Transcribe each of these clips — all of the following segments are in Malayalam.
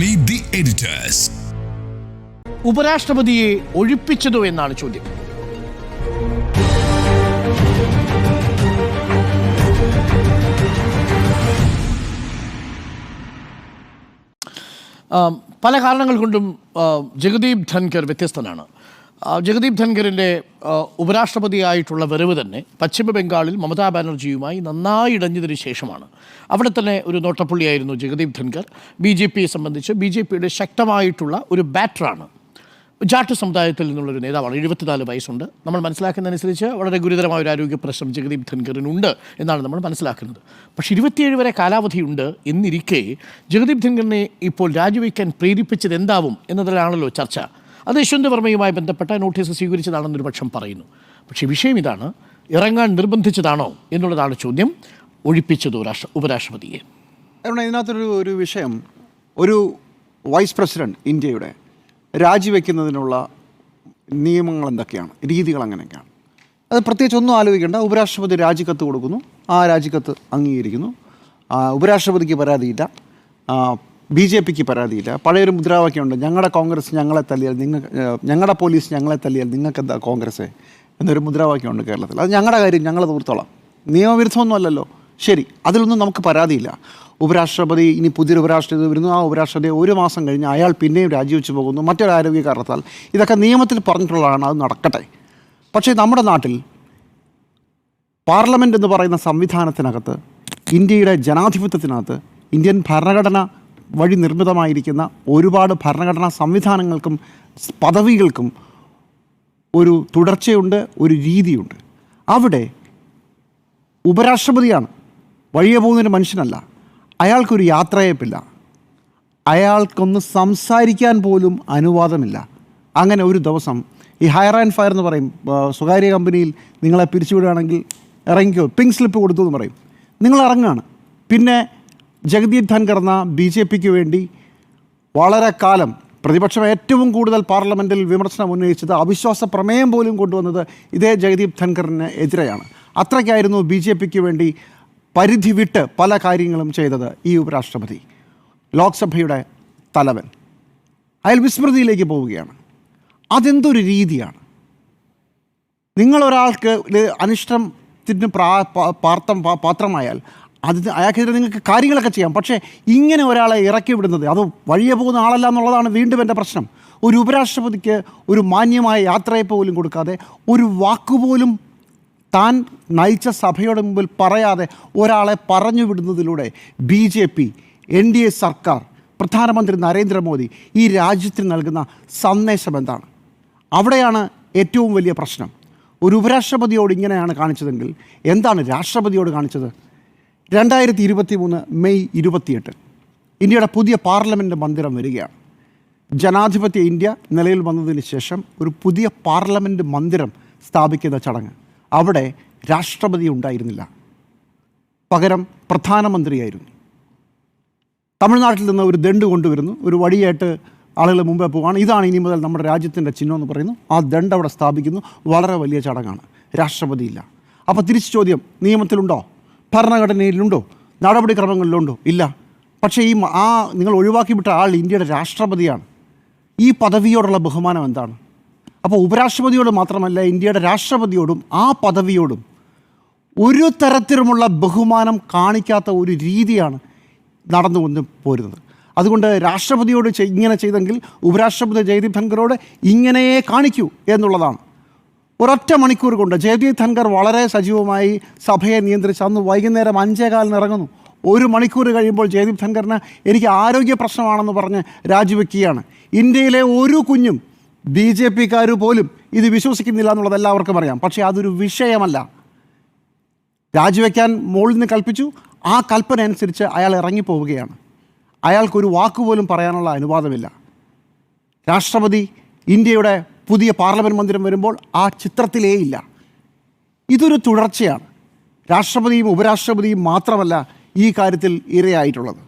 Meet the editors. ഉപരാഷ്ട്രപതിയെ ഒഴിപ്പിച്ചതോ എന്നാണ് ചോദ്യം. പല കാരണങ്ങൾ കൊണ്ടും ജഗദീപ് ധൻകർ വ്യത്യസ്തനാണ്. ജഗദീപ് ധൻകറിൻ്റെ ഉപരാഷ്ട്രപതിയായിട്ടുള്ള വരവ് തന്നെ പശ്ചിമ ബംഗാളിൽ മമതാ ബാനർജിയുമായി നന്നായി ഇടഞ്ഞതിന് ശേഷമാണ്. അവിടെ തന്നെ ഒരു നോട്ടപ്പുള്ളിയായിരുന്നു ജഗദീപ് ധൻകർ. BJPയെ സംബന്ധിച്ച് BJPയുടെ ശക്തമായിട്ടുള്ള ഒരു ബാറ്ററാണ്. ജാട്ട് സമുദായത്തിൽ നിന്നുള്ളൊരു നേതാവാണ്. 74 വയസ്സുണ്ട്. നമ്മൾ മനസ്സിലാക്കുന്നതനുസരിച്ച് വളരെ ഗുരുതരമായ ഒരു ആരോഗ്യ പ്രശ്നം ജഗദീപ് ധൻകറിനുണ്ട് എന്നാണ് നമ്മൾ മനസ്സിലാക്കുന്നത്. പക്ഷേ 27 വരെ കാലാവധിയുണ്ട് എന്നിരിക്കെ ജഗദീപ് ധൻകറിനെ ഇപ്പോൾ രാജിവെക്കാൻ പ്രേരിപ്പിച്ചത് എന്താവും എന്നതിലാണല്ലോ ചർച്ച. അത് യശ്വന്ത് വർമ്മയുമായി ബന്ധപ്പെട്ട നോട്ടീസ് സ്വീകരിച്ചതാണെന്നൊരു പക്ഷം പറയുന്നു. പക്ഷേ വിഷയം ഇതാണ്, ഇറങ്ങാൻ നിർബന്ധിച്ചതാണോ എന്നുള്ളതാണ് ചോദ്യം. ഒഴിപ്പിച്ചത് ഉപരാഷ്ട്രപതിയെ. ഇതിനകത്തൊരു വിഷയം, ഒരു വൈസ് പ്രസിഡന്റ് ഇന്ത്യയുടെ രാജിവെക്കുന്നതിനുള്ള നിയമങ്ങൾ എന്തൊക്കെയാണ്, രീതികൾ അങ്ങനെയൊക്കെയാണ്. അത് പ്രത്യേകിച്ച് ഒന്നും ആലോചിക്കേണ്ട. ഉപരാഷ്ട്രപതി രാജിക്കത്ത് കൊടുക്കുന്നു, ആ രാജിക്കത്ത് അംഗീകരിക്കുന്നു. ഉപരാഷ്ട്രപതിക്ക് പരാതിയില്ല, BJPക്ക് പരാതിയില്ല. പഴയൊരു മുദ്രാവാക്യമുണ്ട്, ഞങ്ങളുടെ കോൺഗ്രസ് ഞങ്ങളെ തല്ലിയാൽ ഞങ്ങളുടെ പോലീസ് ഞങ്ങളെ തല്ലിയാൽ നിങ്ങൾക്ക് എന്താ കോൺഗ്രസ് എന്നൊരു മുദ്രാവാക്യമുണ്ട് കേരളത്തിൽ. അത് ഞങ്ങളുടെ കാര്യം ഞങ്ങൾ തീർത്തോളാം. നിയമവിരുദ്ധമൊന്നും അല്ലല്ലോ. ശരി, അതിലൊന്നും നമുക്ക് പരാതിയില്ല. ഉപരാഷ്ട്രപതി ഇനി പുതിയൊരു ഉപരാഷ്ട്രപതി വരുന്നു, ആ ഉപരാഷ്ട്രപതി 1 മാസം കഴിഞ്ഞ് അയാൾ പിന്നെയും രാജിവെച്ച് പോകുന്നു മറ്റൊരു ആരോഗ്യ കാരണത്താൽ. ഇതൊക്കെ നിയമത്തിൽ പറഞ്ഞിട്ടുള്ളതാണ്, അത് നടക്കട്ടെ. പക്ഷേ നമ്മുടെ നാട്ടിൽ പാർലമെൻറ്റ് എന്ന് പറയുന്ന സംവിധാനത്തിനകത്ത്, ഇന്ത്യയുടെ ജനാധിപത്യത്തിനകത്ത്, ഇന്ത്യൻ ഭരണഘടന വഴി നിർമ്മിതമായിരിക്കുന്ന ഒരുപാട് ഭരണഘടനാ സംവിധാനങ്ങൾക്കും പദവികൾക്കും ഒരു തുടർച്ചയുണ്ട്, ഒരു രീതിയുണ്ട്. അവിടെ ഉപരാഷ്ട്രപതിയാണ്, വഴിയെ പോകുന്നൊരു മനുഷ്യനല്ല. അയാൾക്കൊരു യാത്രയപ്പില്ല, അയാൾക്കൊന്ന് സംസാരിക്കാൻ പോലും അനുവാദമില്ല. അങ്ങനെ ഒരു ദിവസം ഈ ഹയർ ആൻഡ് ഫയർ എന്ന് പറയും, സ്വകാര്യ കമ്പനിയിൽ നിങ്ങളെ പിരിച്ചുവിടുകയാണെങ്കിൽ ഇറങ്ങിക്കോ, പിങ്ക് സ്ലിപ്പ് കൊടുത്തു എന്ന് പറയും. നിങ്ങൾ ഇറങ്ങുകയാണ്. പിന്നെ ജഗദീപ് ധൻകർ എന്ന BJPക്ക് വേണ്ടി വളരെ കാലം പ്രതിപക്ഷം ഏറ്റവും കൂടുതൽ പാർലമെൻറ്റിൽ വിമർശനം ഉന്നയിച്ചത്, അവിശ്വാസ പ്രമേയം പോലും കൊണ്ടുവന്നത് ഇതേ ജഗദീപ് ധൻകറിന് എതിരെയാണ്. അത്രയ്ക്കായിരുന്നു BJPക്ക് വേണ്ടി പരിധി വിട്ട് പല കാര്യങ്ങളും ചെയ്തത് ഈ ഉപരാഷ്ട്രപതി. ലോക്സഭയുടെ തലവൻ അയാൾ വിസ്മൃതിയിലേക്ക് പോവുകയാണ്. അതെന്തൊരു രീതിയാണ്? നിങ്ങളൊരാൾക്ക് അനിഷ്ടത്തിന് പാത്രമായാൽ അയാൾക്കെതിരെ നിങ്ങൾക്ക് കാര്യങ്ങളൊക്കെ ചെയ്യാം. പക്ഷേ ഇങ്ങനെ ഒരാളെ ഇറക്കി വിടുന്നത്, അത് വഴിയെ പോകുന്ന ആളല്ല എന്നുള്ളതാണ് വീണ്ടും എൻ്റെ പ്രശ്നം. ഒരു ഉപരാഷ്ട്രപതിക്ക് ഒരു മാന്യമായ യാത്രയപ്പ് പോലും കൊടുക്കാതെ, ഒരു വാക്കുപോലും താൻ നയിച്ച സഭയുടെ മുമ്പിൽ പറയാതെ ഒരാളെ പറഞ്ഞു വിടുന്നതിലൂടെ BJP, NDA സർക്കാർ, പ്രധാനമന്ത്രി നരേന്ദ്രമോദി ഈ രാജ്യത്തിന് നൽകുന്ന സന്ദേശം എന്താണ്? അവിടെയാണ് ഏറ്റവും വലിയ പ്രശ്നം. ഒരു ഉപരാഷ്ട്രപതിയോട് ഇങ്ങനെയാണ് കാണിച്ചതെങ്കിൽ എന്താണ് രാഷ്ട്രപതിയോട് കാണിച്ചത്? 2023 മെയ് 28 ഇന്ത്യയുടെ പുതിയ പാർലമെൻറ്റ് മന്ദിരം വരികയാണ്. ജനാധിപത്യ ഇന്ത്യ നിലയിൽ വന്നതിന് ശേഷം ഒരു പുതിയ പാർലമെൻറ്റ് മന്ദിരം സ്ഥാപിക്കുന്ന ചടങ്ങ്. അവിടെ രാഷ്ട്രപതി ഉണ്ടായിരുന്നില്ല, പകരം പ്രധാനമന്ത്രിയായിരുന്നു. തമിഴ്നാട്ടിൽ നിന്ന് ഒരു ദണ്ട് കൊണ്ടുവരുന്നു, ഒരു വടിയായിട്ട് ആളുകൾ മുമ്പേ പോവുകയാണ്. ഇതാണ് ഇനി മുതൽ നമ്മുടെ രാജ്യത്തിൻ്റെ ചിഹ്നം എന്ന് പറയുന്നു. ആ ദണ്ട് അവിടെ സ്ഥാപിക്കുന്നു. വളരെ വലിയ ചടങ്ങാണ്. രാഷ്ട്രപതിയില്ല. അപ്പോൾ തിരിച്ച് ചോദ്യം, നിയമത്തിലുണ്ടോ, ഭരണഘടനയിലുണ്ടോ, നടപടിക്രമങ്ങളിലുണ്ടോ? ഇല്ല. പക്ഷേ നിങ്ങൾ ഒഴിവാക്കി വിട്ട ആൾ ഇന്ത്യയുടെ രാഷ്ട്രപതിയാണ്. ഈ പദവിയോടുള്ള ബഹുമാനം എന്താണ്? അപ്പോൾ ഉപരാഷ്ട്രപതിയോട് മാത്രമല്ല, ഇന്ത്യയുടെ രാഷ്ട്രപതിയോടും ആ പദവിയോടും ഒരു തരത്തിലുമുള്ള ബഹുമാനം കാണിക്കാത്ത ഒരു രീതിയാണ് നടന്നു പോരുന്നത്. അതുകൊണ്ട് രാഷ്ട്രപതിയോട് ഇങ്ങനെ ചെയ്തെങ്കിൽ ഉപരാഷ്ട്രപതി ജഗദീപ് ധൻകറോട് ഇങ്ങനെയേ കാണിക്കൂ എന്നുള്ളതാണ്. ഒരൊറ്റ മണിക്കൂർ കൊണ്ട് ജഗദീപ് ധൻകർ വളരെ സജീവമായി സഭയെ നിയന്ത്രിച്ച് അന്ന് വൈകുന്നേരം 5:15 ഇറങ്ങുന്നു. 1 മണിക്കൂർ കഴിയുമ്പോൾ ജഗദീപ് ധൻകറിന് എനിക്ക് ആരോഗ്യ പ്രശ്നമാണെന്ന് പറഞ്ഞ് രാജിവെക്കുകയാണ്. ഇന്ത്യയിലെ ഒരു കുഞ്ഞും BJPക്കാർ പോലും ഇത് വിശ്വസിക്കുന്നില്ല എന്നുള്ളത് എല്ലാവർക്കും അറിയാം. പക്ഷേ അതൊരു വിഷയമല്ല. രാജിവെക്കാൻ മുകളിൽ നിന്ന് കൽപ്പിച്ചു. ആ കൽപ്പന അനുസരിച്ച് അയാൾ ഇറങ്ങിപ്പോവുകയാണ്. അയാൾക്കൊരു വാക്കുപോലും പറയാനുള്ള അനുവാദമില്ല. രാഷ്ട്രപതി ഇന്ത്യയുടെ പുതിയ പാർലമെൻറ്റ് മന്ദിരം വരുമ്പോൾ ആ ചിത്രത്തിലേ ഇല്ല. ഇതൊരു തുടർച്ചയാണ്. രാഷ്ട്രപതിയും ഉപരാഷ്ട്രപതിയും മാത്രമല്ല ഈ കാര്യത്തിൽ ഇരയായിട്ടുള്ളത്.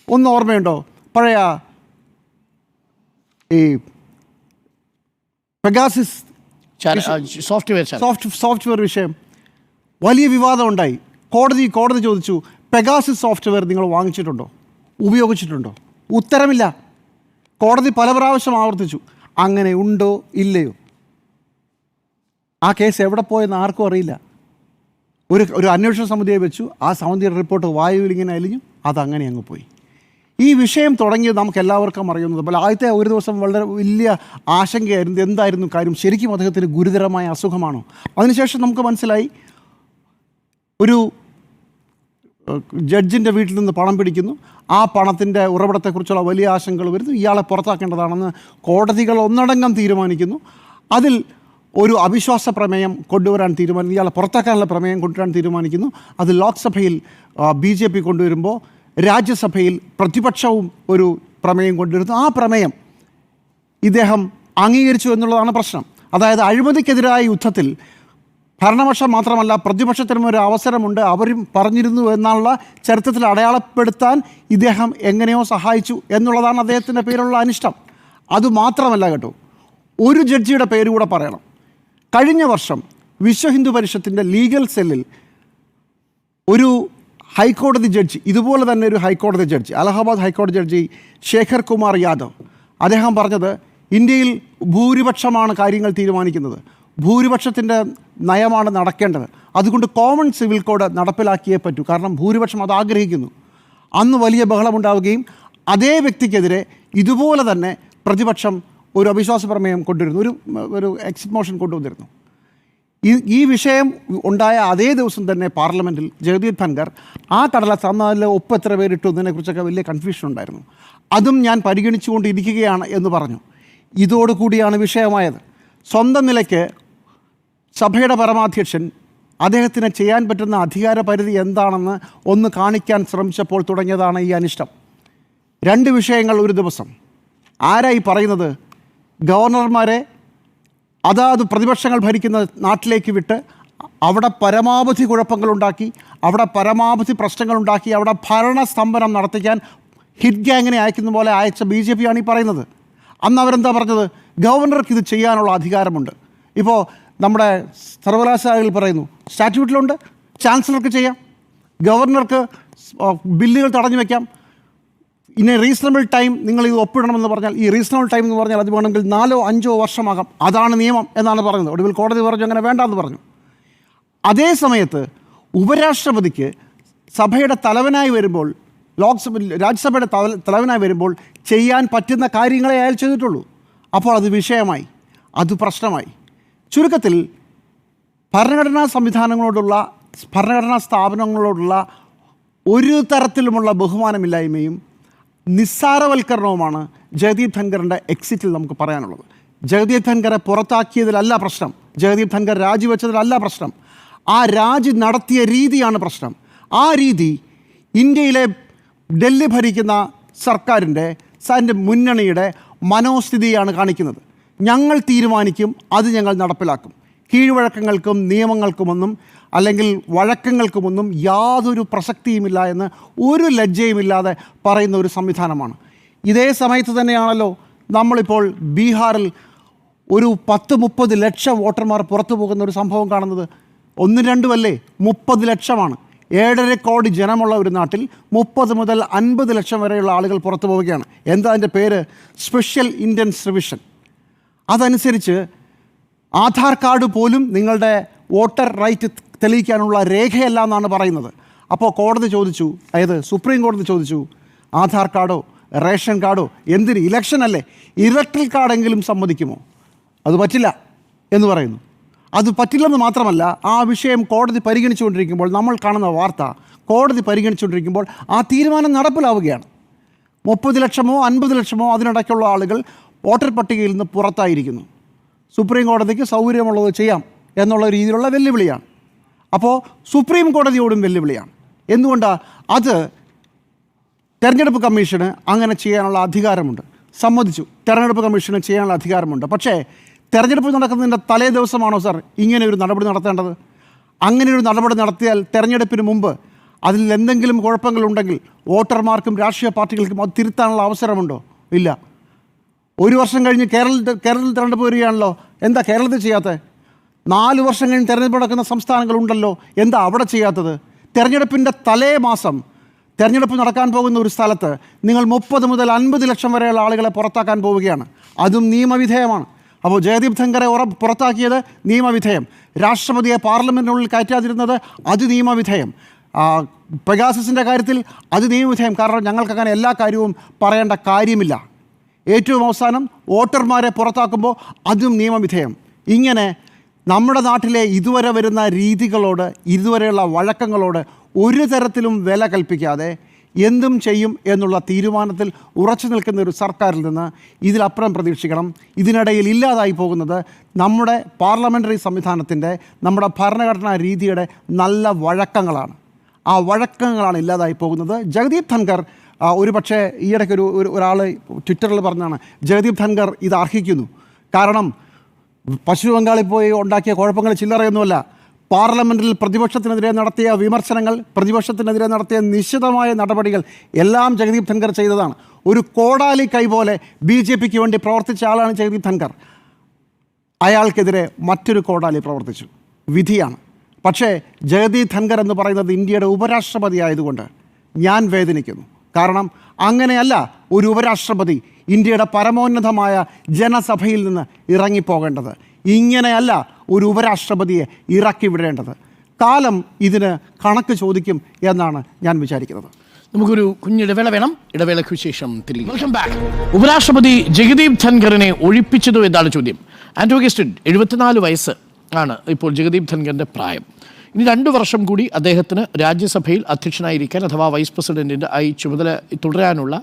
ഒന്ന് ഓർമ്മയുണ്ടോ, പഴയ ഈ പെഗാസിസ് സോഫ്റ്റ്വെയർ വിഷയം വലിയ വിവാദം ഉണ്ടായി. കോടതി ചോദിച്ചു, പെഗാസിസ് സോഫ്റ്റ്വെയർ നിങ്ങൾ വാങ്ങിച്ചിട്ടുണ്ടോ, ഉപയോഗിച്ചിട്ടുണ്ടോ? ഉത്തരമില്ല. കോടതി പല പ്രാവശ്യം ആവർത്തിച്ചു. അങ്ങനെ ഉണ്ടോ ഇല്ലയോ? ആ കേസ് എവിടെ പോയെന്ന് ആർക്കും അറിയില്ല. ഒരു അന്വേഷണ സമിതിയെ വെച്ചു. ആ സമിതിയുടെ റിപ്പോർട്ട് വായുവിൽ ഇങ്ങനെ അലിഞ്ഞു. അതങ്ങനെ അങ്ങ് പോയി. ഈ വിഷയം തുടങ്ങിയത് നമുക്ക് എല്ലാവർക്കും അറിയുന്നത് പോലെ ആദ്യത്തെ ഒരു ദിവസം വളരെ വലിയ ആശങ്കയായിരുന്നു. എന്തായിരുന്നു കാര്യം? ശരിക്കും അദ്ദേഹത്തിന് ഗുരുതരമായ അസുഖമാണോ? അതിനുശേഷം നമുക്ക് മനസ്സിലായി ഒരു ജഡ്ജിൻ്റെ വീട്ടിൽ നിന്ന് പണം പിടിക്കുന്നു. ആ പണത്തിൻ്റെ ഉറവിടത്തെക്കുറിച്ചുള്ള വലിയ ആശങ്കകൾ വരുന്നു. ഇയാളെ പുറത്താക്കേണ്ടതാണെന്ന് കോടതികൾ ഒന്നടങ്കം തീരുമാനിക്കുന്നു. അതിൽ ഒരു അവിശ്വാസ പ്രമേയം കൊണ്ടുവരാൻ തീരുമാനിക്കുന്നു. ഇയാളെ പുറത്താക്കാനുള്ള പ്രമേയം കൊണ്ടുവരാൻ തീരുമാനിക്കുന്നു. അത് ലോക്സഭയിൽ BJP കൊണ്ടുവരുമ്പോൾ രാജ്യസഭയിൽ പ്രതിപക്ഷവും ഒരു പ്രമേയം കൊണ്ടുവരുന്നു. ആ പ്രമേയം ഇദ്ദേഹം അംഗീകരിച്ചു എന്നുള്ളതാണ് പ്രശ്നം. അതായത് അഴിമതിക്കെതിരായ യുദ്ധത്തിൽ ഭരണപക്ഷം മാത്രമല്ല പ്രതിപക്ഷത്തിനും ഒരു അവസരമുണ്ട്, അവരും പറഞ്ഞിരുന്നു എന്നുള്ള ചരിത്രത്തിൽ അടയാളപ്പെടുത്താൻ ഇദ്ദേഹം എങ്ങനെയോ സഹായിച്ചു എന്നുള്ളതാണ് അദ്ദേഹത്തിൻ്റെ പേരുള്ള അനിഷ്ടം. അതുമാത്രമല്ല കേട്ടോ, ഒരു ജഡ്ജിയുടെ പേര് കൂടെ പറയണം. കഴിഞ്ഞ വർഷം വിശ്വ ഹിന്ദു പരിഷത്തിൻ്റെ ലീഗൽ സെല്ലിൽ ഒരു ഹൈക്കോടതി ജഡ്ജി, ഇതുപോലെ തന്നെ ഒരു ഹൈക്കോടതി ജഡ്ജി, അലഹബാദ് ഹൈക്കോടതി ജഡ്ജി ശേഖർ കുമാർ യാദവ്, അദ്ദേഹം പറഞ്ഞത് ഇന്ത്യയിൽ ഭൂരിപക്ഷമാണ് കാര്യങ്ങൾ തീരുമാനിക്കുന്നത്, ഭൂരിപക്ഷത്തിൻ്റെ നയമാണ് നടക്കേണ്ടത്, അതുകൊണ്ട് കോമൺ സിവിൽ കോഡ് നടപ്പിലാക്കിയേ പറ്റൂ, കാരണം ഭൂരിപക്ഷം അത് ആഗ്രഹിക്കുന്നു. അന്ന് വലിയ ബഹളമുണ്ടാവുകയും അതേ വ്യക്തിക്കെതിരെ ഇതുപോലെ തന്നെ പ്രതിപക്ഷം ഒരു അവിശ്വാസ പ്രമേയം കൊണ്ടുവരുന്നു, ഒരു എക്സിറ്റ് മോഷൻ കൊണ്ടുവന്നിരുന്നു. ഈ വിഷയം ഉണ്ടായ അതേ ദിവസം തന്നെ പാർലമെൻറ്റിൽ ജഗദീപ് ധൻഖർ ആ കടലാസ് അന്ന് ഒപ്പ് എത്ര പേരിട്ടു എന്നതിനെക്കുറിച്ചൊക്കെ വലിയ കൺഫ്യൂഷൻ ഉണ്ടായിരുന്നു. അതും ഞാൻ പരിഗണിച്ചുകൊണ്ടിരിക്കുകയാണ് എന്ന് പറഞ്ഞു. ഇതോടുകൂടിയാണ് വിഷയമായത്. സ്വന്തം നിലയ്ക്ക് സഭയുടെ പരമാധ്യക്ഷൻ അദ്ദേഹത്തിന് ചെയ്യാൻ പറ്റുന്ന അധികാര പരിധി എന്താണെന്ന് ഒന്ന് കാണിക്കാൻ ശ്രമിച്ചപ്പോൾ തുടങ്ങിയതാണ് ഈ അനിഷ്ടം. 2 വിഷയങ്ങൾ ഒരു ദിവസം. ആരായി പറയുന്നത്? ഗവർണർമാരെ അതാത് പ്രതിപക്ഷങ്ങൾ ഭരിക്കുന്ന നാട്ടിലേക്ക് വിട്ട് അവിടെ പരമാവധി കുഴപ്പങ്ങളുണ്ടാക്കി, അവിടെ പരമാവധി പ്രശ്നങ്ങളുണ്ടാക്കി, അവിടെ ഭരണസ്തംഭനം നടത്തിക്കാൻ ഹിറ്റ് ഗ്യാങ്ങിനെ അയക്കുന്ന പോലെ അയച്ച BJP ആണ് ഈ പറയുന്നത്. അന്ന് അവരെന്താ പറഞ്ഞത്? ഗവർണർക്ക് ഇത് ചെയ്യാനുള്ള അധികാരമുണ്ട്. ഇപ്പോൾ നമ്മുടെ സർവകലാശാലകളിൽ പറയുന്നു, സ്റ്റാറ്റ്യൂട്ടിലുണ്ട്, ചാൻസലർക്ക് ചെയ്യാം, ഗവർണർക്ക് ബില്ലുകൾ തടഞ്ഞു വയ്ക്കാം, ഇനി റീസണബിൾ ടൈം നിങ്ങൾ ഇത് ഒപ്പിടണമെന്ന് പറഞ്ഞാൽ, ഈ റീസണബിൾ ടൈം എന്ന് പറഞ്ഞാൽ അത് വേണമെങ്കിൽ 4-5 വർഷമാകാം, അതാണ് നിയമം എന്നാണ് പറയുന്നത്. ഒടുവിൽ കോടതി പറഞ്ഞു അങ്ങനെ വേണ്ടാന്ന് പറഞ്ഞു. അതേ സമയത്ത് ഉപരാഷ്ട്രപതിക്ക് സഭയുടെ തലവനായി വരുമ്പോൾ, രാജ്യസഭയുടെ തലവനായി വരുമ്പോൾ ചെയ്യാൻ പറ്റുന്ന കാര്യങ്ങളെ അയാൾ ചെയ്തിട്ടുള്ളൂ. അപ്പോൾ അത് വിഷയമായി, അത് പ്രശ്നമായി. ചുരുക്കത്തിൽ ഭരണഘടനാ സംവിധാനങ്ങളോടുള്ള, ഭരണഘടനാ സ്ഥാപനങ്ങളോടുള്ള ഒരു തരത്തിലുമുള്ള ബഹുമാനമില്ലായ്മയും നിസ്സാരവൽക്കരണവുമാണ് ജഗദീപ് ധൻഖറിൻ്റെ എക്സിറ്റിൽ നമുക്ക് പറയാനുള്ളത്. ജഗദീപ് ധൻഖറെ പുറത്താക്കിയതിലല്ല പ്രശ്നം, ജഗദീപ് ധൻഖർ രാജിവെച്ചതിലല്ല പ്രശ്നം, ആ രാജി നടത്തിയ രീതിയാണ് പ്രശ്നം. ആ രീതി ഇന്ത്യയിലെ ഡൽഹി ഭരിക്കുന്ന സർക്കാരിൻ്റെ മുന്നണിയുടെ മനോസ്ഥിതിയാണ് കാണിക്കുന്നത്. ഞങ്ങൾ തീരുമാനിക്കും, അത് ഞങ്ങൾ നടപ്പിലാക്കും. കീഴ്വഴക്കങ്ങൾക്കും നിയമങ്ങൾക്കുമൊന്നും അല്ലെങ്കിൽ വഴക്കങ്ങൾക്കുമൊന്നും യാതൊരു പ്രസക്തിയുമില്ല എന്ന് ഒരു ലജ്ജയുമില്ലാതെ പറയുന്ന ഒരു സംവിധാനമാണ്. ഇതേ സമയത്ത് തന്നെയാണല്ലോ നമ്മളിപ്പോൾ ബീഹാറിൽ ഒരു 10-30 ലക്ഷം വോട്ടർമാർ പുറത്തു പോകുന്ന ഒരു സംഭവം കാണുന്നത്. 1-2 അല്ലേ, 30 ലക്ഷമാണ്. 7.5 കോടി ജനമുള്ള ഒരു നാട്ടിൽ 30 മുതൽ 50 ലക്ഷം വരെയുള്ള ആളുകൾ പുറത്തു പോവുകയാണ്. എന്താ അതിൻ്റെ പേര്? Special intense revision. അതനുസരിച്ച് ആധാർ കാർഡ് പോലും നിങ്ങളുടെ വോട്ടർ റൈറ്റ് തെളിയിക്കാനുള്ള രേഖയല്ല എന്നാണ് പറയുന്നത്. അപ്പോൾ കോടതി ചോദിച്ചു, അതായത് സുപ്രീം കോടതി ചോദിച്ചു, ആധാർ കാർഡോ റേഷൻ കാർഡോ എന്തിന്, ഇലക്ഷൻ അല്ലേ, ഇലക്ട്രൽ കാർഡെങ്കിലും സമ്മതിക്കുമോ? അത് പറ്റില്ല എന്ന് പറയുന്നു. അത് പറ്റില്ലെന്ന് മാത്രമല്ല, ആ വിഷയം കോടതി പരിഗണിച്ചുകൊണ്ടിരിക്കുമ്പോൾ, നമ്മൾ കാണുന്ന വാർത്ത കോടതി പരിഗണിച്ചുകൊണ്ടിരിക്കുമ്പോൾ ആ തീരുമാനം നടപ്പിലാവുകയാണ്. 30 ലക്ഷമോ 50 ലക്ഷമോ അതിനിടയ്ക്കുള്ള ആളുകൾ വോട്ടർ പട്ടികയിൽ നിന്ന് പുറത്തായിരിക്കുന്നു. സുപ്രീം കോടതിക്ക് സൗകര്യമുള്ളത് ചെയ്യാം എന്നുള്ള രീതിയിലുള്ള വെല്ലുവിളിയാണ്. അപ്പോൾ സുപ്രീം കോടതിയോടും വെല്ലുവിളിയാണ്. എന്തുകൊണ്ടാണ്? അത് തെരഞ്ഞെടുപ്പ് കമ്മീഷന് അങ്ങനെ ചെയ്യാനുള്ള അധികാരമുണ്ട്, സമ്മതിച്ചു. തെരഞ്ഞെടുപ്പ് കമ്മീഷന് ചെയ്യാനുള്ള അധികാരമുണ്ട്. പക്ഷേ തെരഞ്ഞെടുപ്പ് നടക്കുന്നതിൻ്റെ തലേ ദിവസമാണോ സാർ ഇങ്ങനെ ഒരു നടപടി നടത്തേണ്ടത്? അങ്ങനെ ഒരു നടപടി നടത്തിയാൽ തെരഞ്ഞെടുപ്പിന് മുമ്പ് അതിൽ എന്തെങ്കിലും കുഴപ്പങ്ങളുണ്ടെങ്കിൽ വോട്ടർമാർക്കും രാഷ്ട്രീയ പാർട്ടികൾക്കും അത് തിരുത്താനുള്ള അവസരമുണ്ടോ? ഇല്ല. 1 വർഷം കഴിഞ്ഞ് കേരളത്തിൽ തെരഞ്ഞെടുപ്പ് വരികയാണല്ലോ, എന്താ കേരളത്തിൽ ചെയ്യാത്തത്? 4 വർഷം കഴിഞ്ഞ് തെരഞ്ഞെടുപ്പ് നടക്കുന്ന സംസ്ഥാനങ്ങളുണ്ടല്ലോ, എന്താ അവിടെ ചെയ്യാത്തത്? തെരഞ്ഞെടുപ്പിൻ്റെ തലേ മാസം തെരഞ്ഞെടുപ്പ് നടക്കാൻ പോകുന്ന ഒരു സ്ഥലത്ത് നിങ്ങൾ 30 മുതൽ 50 ലക്ഷം വരെയുള്ള ആളുകളെ പുറത്താക്കാൻ പോവുകയാണ്. അതും നിയമവിധേയമാണ്. അപ്പോൾ ജഗദീപ് ധൻഖറെ പുറത്താക്കിയത് നിയമവിധേയം. രാഷ്ട്രപതിയെ പാർലമെൻറ്റിനുള്ളിൽ കയറ്റാതിരുന്നത് അത് നിയമവിധേയം. പെഗാസസിൻ്റെ കാര്യത്തിൽ അത് നിയമവിധേയം. കാരണം ഞങ്ങൾക്കങ്ങനെ എല്ലാ കാര്യവും പറയേണ്ട കാര്യമില്ല. ഏറ്റവും അവസാനം വോട്ടർമാരെ പുറത്താക്കുമ്പോൾ അതും നിയമവിധേയം. ഇങ്ങനെ നമ്മുടെ നാട്ടിലെ ഇതുവരെ വരുന്ന രീതികളോട്, ഇതുവരെയുള്ള വഴക്കങ്ങളോട് ഒരു തരത്തിലും വില കൽപ്പിക്കാതെ എന്തും ചെയ്യും എന്നുള്ള തീരുമാനത്തിൽ ഉറച്ചു നിൽക്കുന്ന ഒരു സർക്കാരിൽ നിന്ന് ഇതിലപ്പുറം പ്രതീക്ഷിക്കണം. ഇതിനിടയിൽ ഇല്ലാതായി പോകുന്നത് നമ്മുടെ പാർലമെൻ്ററി സംവിധാനത്തിൻ്റെ, നമ്മുടെ ഭരണഘടനാ രീതിയുടെ നല്ല വഴക്കങ്ങളാണ്. ആ വഴക്കങ്ങളാണ് ഇല്ലാതായി പോകുന്നത്. ജഗദീപ് ധൻഖർ ഒരു പക്ഷേ ഈയിടയ്ക്ക് ഒരാൾ ട്വിറ്ററിൽ പറഞ്ഞാണ്, ജഗദീപ് ധൻഖർ ഇത് അർഹിക്കുന്നു. കാരണം പശ്ചിമ ബംഗാളിൽ പോയി ഉണ്ടാക്കിയ കുഴപ്പങ്ങൾ ചില്ലറയൊന്നുമല്ല. പാർലമെൻറ്റിൽ പ്രതിപക്ഷത്തിനെതിരെ നടത്തിയ വിമർശനങ്ങൾ, പ്രതിപക്ഷത്തിനെതിരെ നടത്തിയ നിശ്ചിതമായ നടപടികൾ എല്ലാം ജഗദീപ് ധൻഖർ ചെയ്തതാണ്. ഒരു കോടാലി കൈ പോലെ BJPക്ക് വേണ്ടി പ്രവർത്തിച്ച ആളാണ് ജഗദീപ് ധൻഖർ. അയാൾക്കെതിരെ മറ്റൊരു കോടാലി പ്രവർത്തിച്ചു. വിധിയാണ്. പക്ഷേ ജഗദീപ് ധൻഖർ എന്ന് പറയുന്നത് ഇന്ത്യയുടെ ഉപരാഷ്ട്രപതി ആയതുകൊണ്ട് ഞാൻ വേദനിക്കുന്നു. കാരണം അങ്ങനെയല്ല ഒരു ഉപരാഷ്ട്രപതി ഇന്ത്യയുടെ പരമോന്നതമായ ജനസഭയിൽ നിന്ന് ഇറങ്ങിപ്പോകേണ്ടത്. ഇങ്ങനെയല്ല ഒരു ഉപരാഷ്ട്രപതിയെ ഇറക്കി വിടേണ്ടത്. കാലം ഇതിന് കണക്ക് ചോദിക്കും എന്നാണ് ഞാൻ വിചാരിക്കുന്നത്. നമുക്കൊരു കുഞ്ഞിടവേള വേണം. ഇടവേളയ്ക്ക് ശേഷം തിരികെ വെൽക്കം ബാക്ക്. ഉപരാഷ്ട്രപതി ജഗദീപ് ധൻഖറിനെ ഒഴിപ്പിച്ചതോ എന്നാണ് ചോദ്യം. ആൻറ്റോഗസ്റ്റിൻ 74 വയസ്സ് ആണ് ഇപ്പോൾ ജഗദീപ് ധൻഖറിൻ്റെ പ്രായം. ഇനി 2 വർഷം കൂടി അദ്ദേഹത്തിന് രാജ്യസഭയിൽ അധ്യക്ഷനായിരിക്കാൻ അഥവാ വൈസ് പ്രസിഡൻറ്റിൻ്റെ ചുമതല തുടരാനുള്ള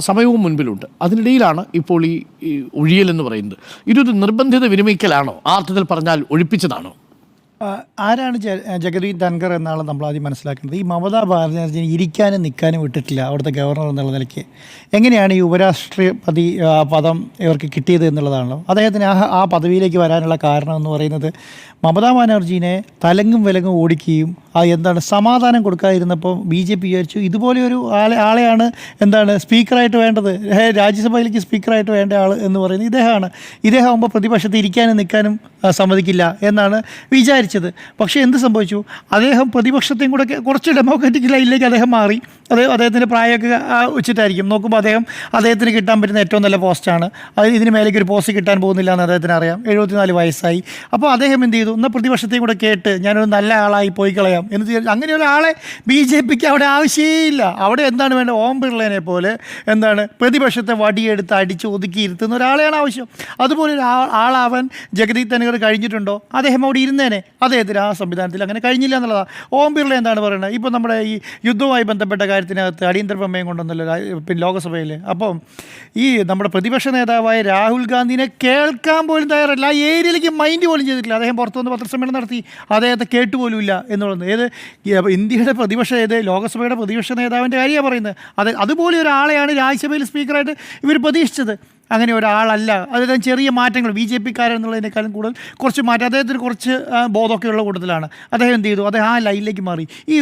സമയവും മുൻപിലുണ്ട്. അതിനിടയിലാണ് ഇപ്പോൾ ഈ ഒഴിയലെന്ന് പറയുന്നത്. ഇതൊരു നിർബന്ധിത വിരമിക്കലാണോ? ആ അർത്ഥത്തിൽ പറഞ്ഞാൽ ഒഴിപ്പിച്ചതാണോ? ആരാണ് ജഗദീപ് ധൻഖർ എന്നാണ് നമ്മൾ ആദ്യം മനസ്സിലാക്കേണ്ടത്. ഈ മമതാ ബാനർജിനെ ഇരിക്കാനും നിൽക്കാനും വിട്ടിട്ടില്ല അവിടുത്തെ ഗവർണർ എന്നുള്ള നിലയ്ക്ക്. എങ്ങനെയാണ് ഈ ഉപരാഷ്ട്രപതി പദം ഇവർക്ക് കിട്ടിയത് എന്നുള്ളതാണല്ലോ. അദ്ദേഹത്തിന് ആ പദവിയിലേക്ക് വരാനുള്ള കാരണം എന്ന് പറയുന്നത് മമതാ ബാനർജീനെ തലങ്ങും വിലങ്ങും ഓടിക്കുകയും സമാധാനം കൊടുക്കാതിരുന്നപ്പോൾ BJP വിചാരിച്ചു ഇതുപോലെ ഒരു ആളെയാണ് സ്പീക്കറായിട്ട് വേണ്ടത്, രാജ്യസഭയിലേക്ക് സ്പീക്കറായിട്ട് വേണ്ട ആൾ എന്ന് പറയുന്നത് ഇദ്ദേഹം ആകുമ്പോൾ പ്രതിപക്ഷത്ത് ഇരിക്കാനും നിൽക്കാനും സമ്മതിക്കില്ല എന്നാണ് വിചാരിച്ചത്. പക്ഷേ എന്ത് സംഭവിച്ചു? അദ്ദേഹം പ്രതിപക്ഷത്തെയും കൂടെ കുറച്ച് ഡെമോക്രാറ്റിക് ലൈനിലേക്ക് അദ്ദേഹം മാറി. അദ്ദേഹത്തിൻ്റെ പ്രായമൊക്കെ വെച്ചിട്ടായിരിക്കും നോക്കുമ്പോൾ അദ്ദേഹത്തിന് കിട്ടാൻ പറ്റുന്ന ഏറ്റവും നല്ല പോസ്റ്റാണ്. ഇതിന് മേലേക്ക് ഒരു പോസ്റ്റ് കിട്ടാൻ പോകുന്നില്ല എന്ന് അദ്ദേഹത്തിന് അറിയാം. 74 വയസ്സായി. അപ്പോൾ അദ്ദേഹം എന്ത് ചെയ്തു? എന്നാൽ പ്രതിപക്ഷത്തെയും കൂടെ കേട്ട് ഞാനൊരു നല്ല ആളായി പോയി കളയാം എന്ന് വിചാരിച്ചു. അങ്ങനെ ഒരാളെ BJPക്ക് അവിടെ ആവശ്യമേയില്ല. അവിടെ എന്താണ് വേണ്ടത്? ഓം ബിർളേനെ പോലെ പ്രതിപക്ഷത്തെ വടിയെടുത്ത് അടിച്ച് ഒതുക്കി ഇരുത്തുന്ന ഒരാളെയാണ് ആവശ്യം. അതുപോലെ ആളാവാൻ ജഗദീപ് ധൻഖർ കഴിഞ്ഞിട്ടുണ്ടോ? അദ്ദേഹം അവിടെ ഇരുന്നേനെ. അദ്ദേഹത്തിന് ആ സംവിധാനത്തിൽ അങ്ങനെ കഴിഞ്ഞില്ല എന്നുള്ളതാണ്. ഓം ബിർള എന്താണ് പറയുന്നത്? ഇപ്പോൾ നമ്മുടെ ഈ യുദ്ധവുമായി ബന്ധപ്പെട്ട കാര്യത്തിനകത്ത് അടിയന്തര പ്രമേയം കൊണ്ടുവന്നല്ലോ പിന്നെ ലോകസഭയിൽ. അപ്പം ഈ നമ്മുടെ പ്രതിപക്ഷ നേതാവായ രാഹുൽ ഗാന്ധിനെ കേൾക്കാൻ പോലും തയ്യാറല്ല. ആ ഏരിയയിലേക്ക് മൈൻഡ് പോലും ചെയ്തിട്ടില്ല. അദ്ദേഹം പുറത്തുനിന്ന് പത്രസമ്മേളനം നടത്തി. അദ്ദേഹത്തെ കേട്ടുപോലുമില്ല എന്നുള്ളത്. ഇന്ത്യയുടെ ലോകസഭയുടെ പ്രതിപക്ഷ നേതാവിൻ്റെ കാര്യമാണ് പറയുന്നത്. അതുപോലെ ഒരാളെയാണ് രാജ്യസഭയിൽ സ്പീക്കറായിട്ട് ഇവർ പ്രതീക്ഷിച്ചത്. അങ്ങനെ ഒരാളല്ല. അദ്ദേഹം ചെറിയ മാറ്റങ്ങൾ BJPക്കാരെന്നുള്ളതിനേക്കാളും കൂടുതൽ കുറച്ച് മാറ്റം, അദ്ദേഹത്തിന് കുറച്ച് ബോധമൊക്കെ ഉള്ള കൂട്ടത്തിലാണ്. അദ്ദേഹം എന്ത് ചെയ്തു? അദ്ദേഹം ആ ലൈനിലേക്ക് മാറി. ഈ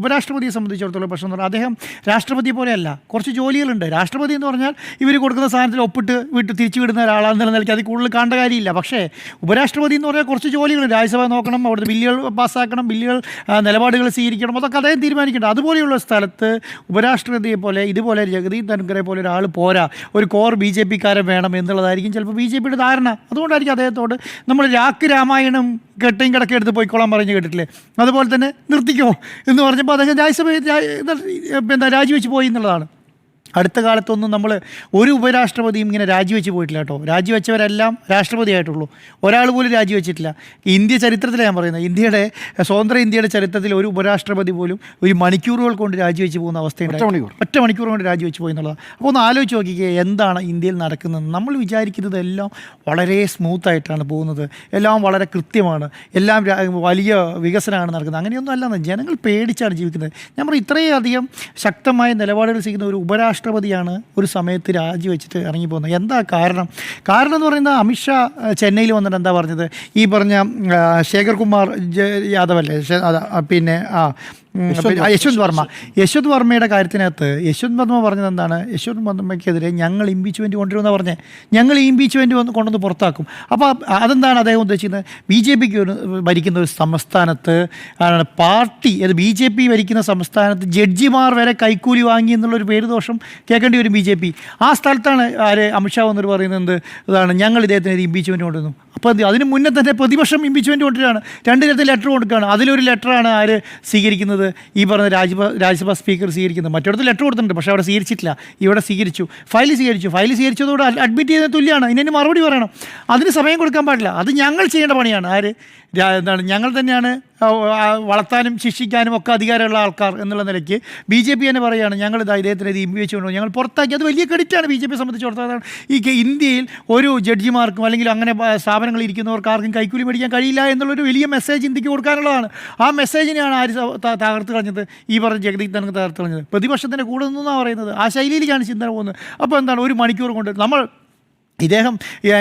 ഉപരാഷ്ട്രപതിയെ സംബന്ധിച്ചിടത്തോളം പ്രശ്നം എന്ന് പറഞ്ഞാൽ അദ്ദേഹം രാഷ്ട്രപതിയെ പോലെയല്ല. കുറച്ച് ജോലികളുണ്ട്. രാഷ്ട്രപതി എന്ന് പറഞ്ഞാൽ ഇവർ കൊടുക്കുന്ന സാധനത്തിൽ ഒപ്പിട്ട് തിരിച്ചു വിടുന്ന ഒരാളാണെന്നുള്ള നിലയ്ക്ക് അതിൽ കൂടുതൽ കാണേണ്ട കാര്യമില്ല. പക്ഷേ ഉപരാഷ്ട്രപതി എന്ന് പറഞ്ഞാൽ കുറച്ച് ജോലികളുണ്ട്. രാജ്യസഭ നോക്കണം, അവിടുത്തെ ബില്ലുകൾ പാസ്സാക്കണം, നിലപാടുകൾ സ്വീകരിക്കണം, അതൊക്കെ അദ്ദേഹം തീരുമാനിക്കേണ്ടത്. അതുപോലെയുള്ള സ്ഥലത്ത് ഉപരാഷ്ട്രപതിയെ പോലെ ഇതുപോലെ ജഗദീപ് ധൻഖറെ പോലെ ഒരാൾ പോരാ, ഒരു കോർ BJPക്കാരൻ വേണം എന്നുള്ളതായിരിക്കും ചിലപ്പോൾ BJPയുടെ ധാരണ. അതുകൊണ്ടായിരിക്കും അദ്ദേഹത്തോട് നമ്മൾ രാമായണം കെട്ടയും കിടക്കെ എടുത്ത് പോയിക്കോളാൻ പറഞ്ഞ് കേട്ടിട്ടില്ലേ? അതുപോലെ തന്നെ നിർത്തിക്കോ എന്ന് പറഞ്ഞപ്പോൾ അദ്ദേഹം രാജിവെച്ച് പോയി എന്നുള്ളതാണ്. അടുത്ത കാലത്തൊന്നും നമ്മൾ ഒരു ഉപരാഷ്ട്രപതിയും ഇങ്ങനെ രാജിവെച്ച് പോയിട്ടില്ല കേട്ടോ. രാജിവെച്ചവരെല്ലാം രാഷ്ട്രപതിയായിട്ടുള്ളൂ. ഒരാൾ പോലും രാജിവെച്ചിട്ടില്ല. ഇന്ത്യ ചരിത്രത്തിലാണ് ഞാൻ പറയുന്നത്. സ്വതന്ത്ര ഇന്ത്യയുടെ ചരിത്രത്തിൽ ഒരു ഉപരാഷ്ട്രപതി പോലും ഒരു മണിക്കൂറുകൾ കൊണ്ട് രാജിവെച്ച് പോകുന്ന അവസ്ഥയുണ്ട്. ഒറ്റ മണിക്കൂർ കൊണ്ട് രാജിവെച്ച് പോയി എന്നുള്ളതാണ്. അപ്പോൾ ഒന്ന് ആലോചിച്ച് നോക്കിക്കുക എന്താണ് ഇന്ത്യയിൽ നടക്കുന്നത്. നമ്മൾ വിചാരിക്കുന്നത് എല്ലാം വളരെ സ്മൂത്തായിട്ടാണ് പോകുന്നത്, എല്ലാം വളരെ കൃത്യമാണ്, എല്ലാം വലിയ വികസനമാണ് നടക്കുന്നത്. അങ്ങനെയൊന്നും അല്ലെന്ന്. ജനങ്ങൾ പേടിച്ചാണ് ജീവിക്കുന്നത്. ഞാൻ പറയും ഇത്രയധികം ശക്തമായ നിലപാടുകൾ ചെയ്യുന്ന ഒരു ഉപരാഷ്ട്രപതിയാണ് ഒരു സമയത്ത് രാജിവെച്ചിട്ട് ഇറങ്ങിപ്പോകുന്നത്. എന്താ കാരണം എന്ന് പറയുന്നത് അമിത്ഷാ ചെന്നൈയിൽ വന്നിട്ട് എന്താ പറഞ്ഞത്? ഈ പറഞ്ഞ ശേഖർ കുമാർ യാദവ് അല്ലേ, പിന്നെ യശ്വന്ത് വർമ്മയുടെ കാര്യത്തിനകത്ത് യശ്വന്ത് വർമ്മ പറഞ്ഞത് എന്താണ്? യശ്വന്ത് വർമ്മയ്ക്കെതിരെ ഞങ്ങൾ ഇംപീച്ച്മെൻറ്റ് കൊണ്ടുവരുമെന്ന് പറഞ്ഞേ, ഞങ്ങൾ ഈ ഇംപീച്ച്മെൻറ്റ് കൊണ്ടുവന്ന് പുറത്താക്കും. അപ്പോൾ അതെന്താണ് അദ്ദേഹം ഉദ്ദേശിക്കുന്നത്? BJP ഭരിക്കുന്ന ഒരു സംസ്ഥാനത്ത് പാർട്ടി, അത് BJP ഭരിക്കുന്ന സംസ്ഥാനത്ത് ജഡ്ജിമാർ വരെ കൈക്കൂലി വാങ്ങി എന്നുള്ളൊരു പേര് ദോഷം കേൾക്കേണ്ടി വരും BJP. ആ സ്ഥലത്താണ് അമിത്ഷാ വന്നിട്ട് പറയുന്നത് അതാണ് ഞങ്ങൾ ഇദ്ദേഹത്തിന് ഇംപീച്ച്മെൻറ്റ് കൊണ്ടുവന്നു. അപ്പോൾ അതിന് മുന്നേ തന്നെ പ്രതിപക്ഷം ഇംപീച്ച്മെൻറ്റ് കൊണ്ടുവരികയാണ്, 2 തരത്തിൽ ലെറ്റർ കൊടുക്കുകയാണ്. അതിലൊരു ലെറ്ററാണ് ആര് സ്വീകരിക്കുന്നത്? ഈ പറഞ്ഞ രാജ്യസഭാ സ്പീക്കർ സ്വീകരിക്കുന്നത്. മറ്റിടത്ത് ലെറ്റർ കൊടുത്തിട്ടുണ്ട്, പക്ഷേ അവിടെ സ്വീകരിച്ചിട്ടില്ല. ഇവിടെ സ്വീകരിച്ചു, ഫയൽ സ്വീകരിച്ചതോടെ അഡ്മിറ്റ് ചെയ്യുന്നത് തുല്യമാണ്. ഇതിന് മറുപടി പറയണം, അതിന് സമയം കൊടുക്കാൻ പാടില്ല. അത് ഞങ്ങൾ ചെയ്യേണ്ട പണിയാണ്. എന്താണ് ഞങ്ങൾ തന്നെയാണ് വളർത്താനും ശിക്ഷിക്കാനും ഒക്കെ അധികാരമുള്ള ആൾക്കാർ എന്നുള്ള നിലയ്ക്ക് BJP തന്നെ പറയുകയാണ് ഞങ്ങൾ ഇദ്ദേഹത്തിന് ഇത് ഇംപീച്ച് കൊണ്ടുപോകും, ഞങ്ങൾ പുറത്താക്കി. അത് വലിയ ക്രെഡിറ്റാണ് BJP സംബന്ധിച്ചിടത്തോളം. ഈ ഇന്ത്യയിൽ ഒരു ജഡ്ജിമാർക്കും അല്ലെങ്കിൽ അങ്ങനെ സ്ഥാപനങ്ങളിൽ ഇരിക്കുന്നവർക്ക് ആർക്കും കൈക്കൂലി മേടിക്കാൻ കഴിയില്ല എന്നുള്ളൊരു വലിയ മെസ്സേജ് ഇന്ത്യക്ക് കൊടുക്കാനുള്ളതാണ്. ആ മെസ്സേജിനെയാണ് തകർത്ത് കളഞ്ഞത്, ഈ പറഞ്ഞ ജഗദീപ് ധൻഖർ തകർത്ത് കളഞ്ഞത്. പ്രതിപക്ഷത്തിൻ്റെ കൂടെ നിന്നാണ് പറയുന്നത്, ആ ശൈലിയിലേക്കാണ് ചിന്തന പോകുന്നത്. അപ്പോൾ എന്താണ്, 1 മണിക്കൂർ കൊണ്ട് ഇദ്ദേഹം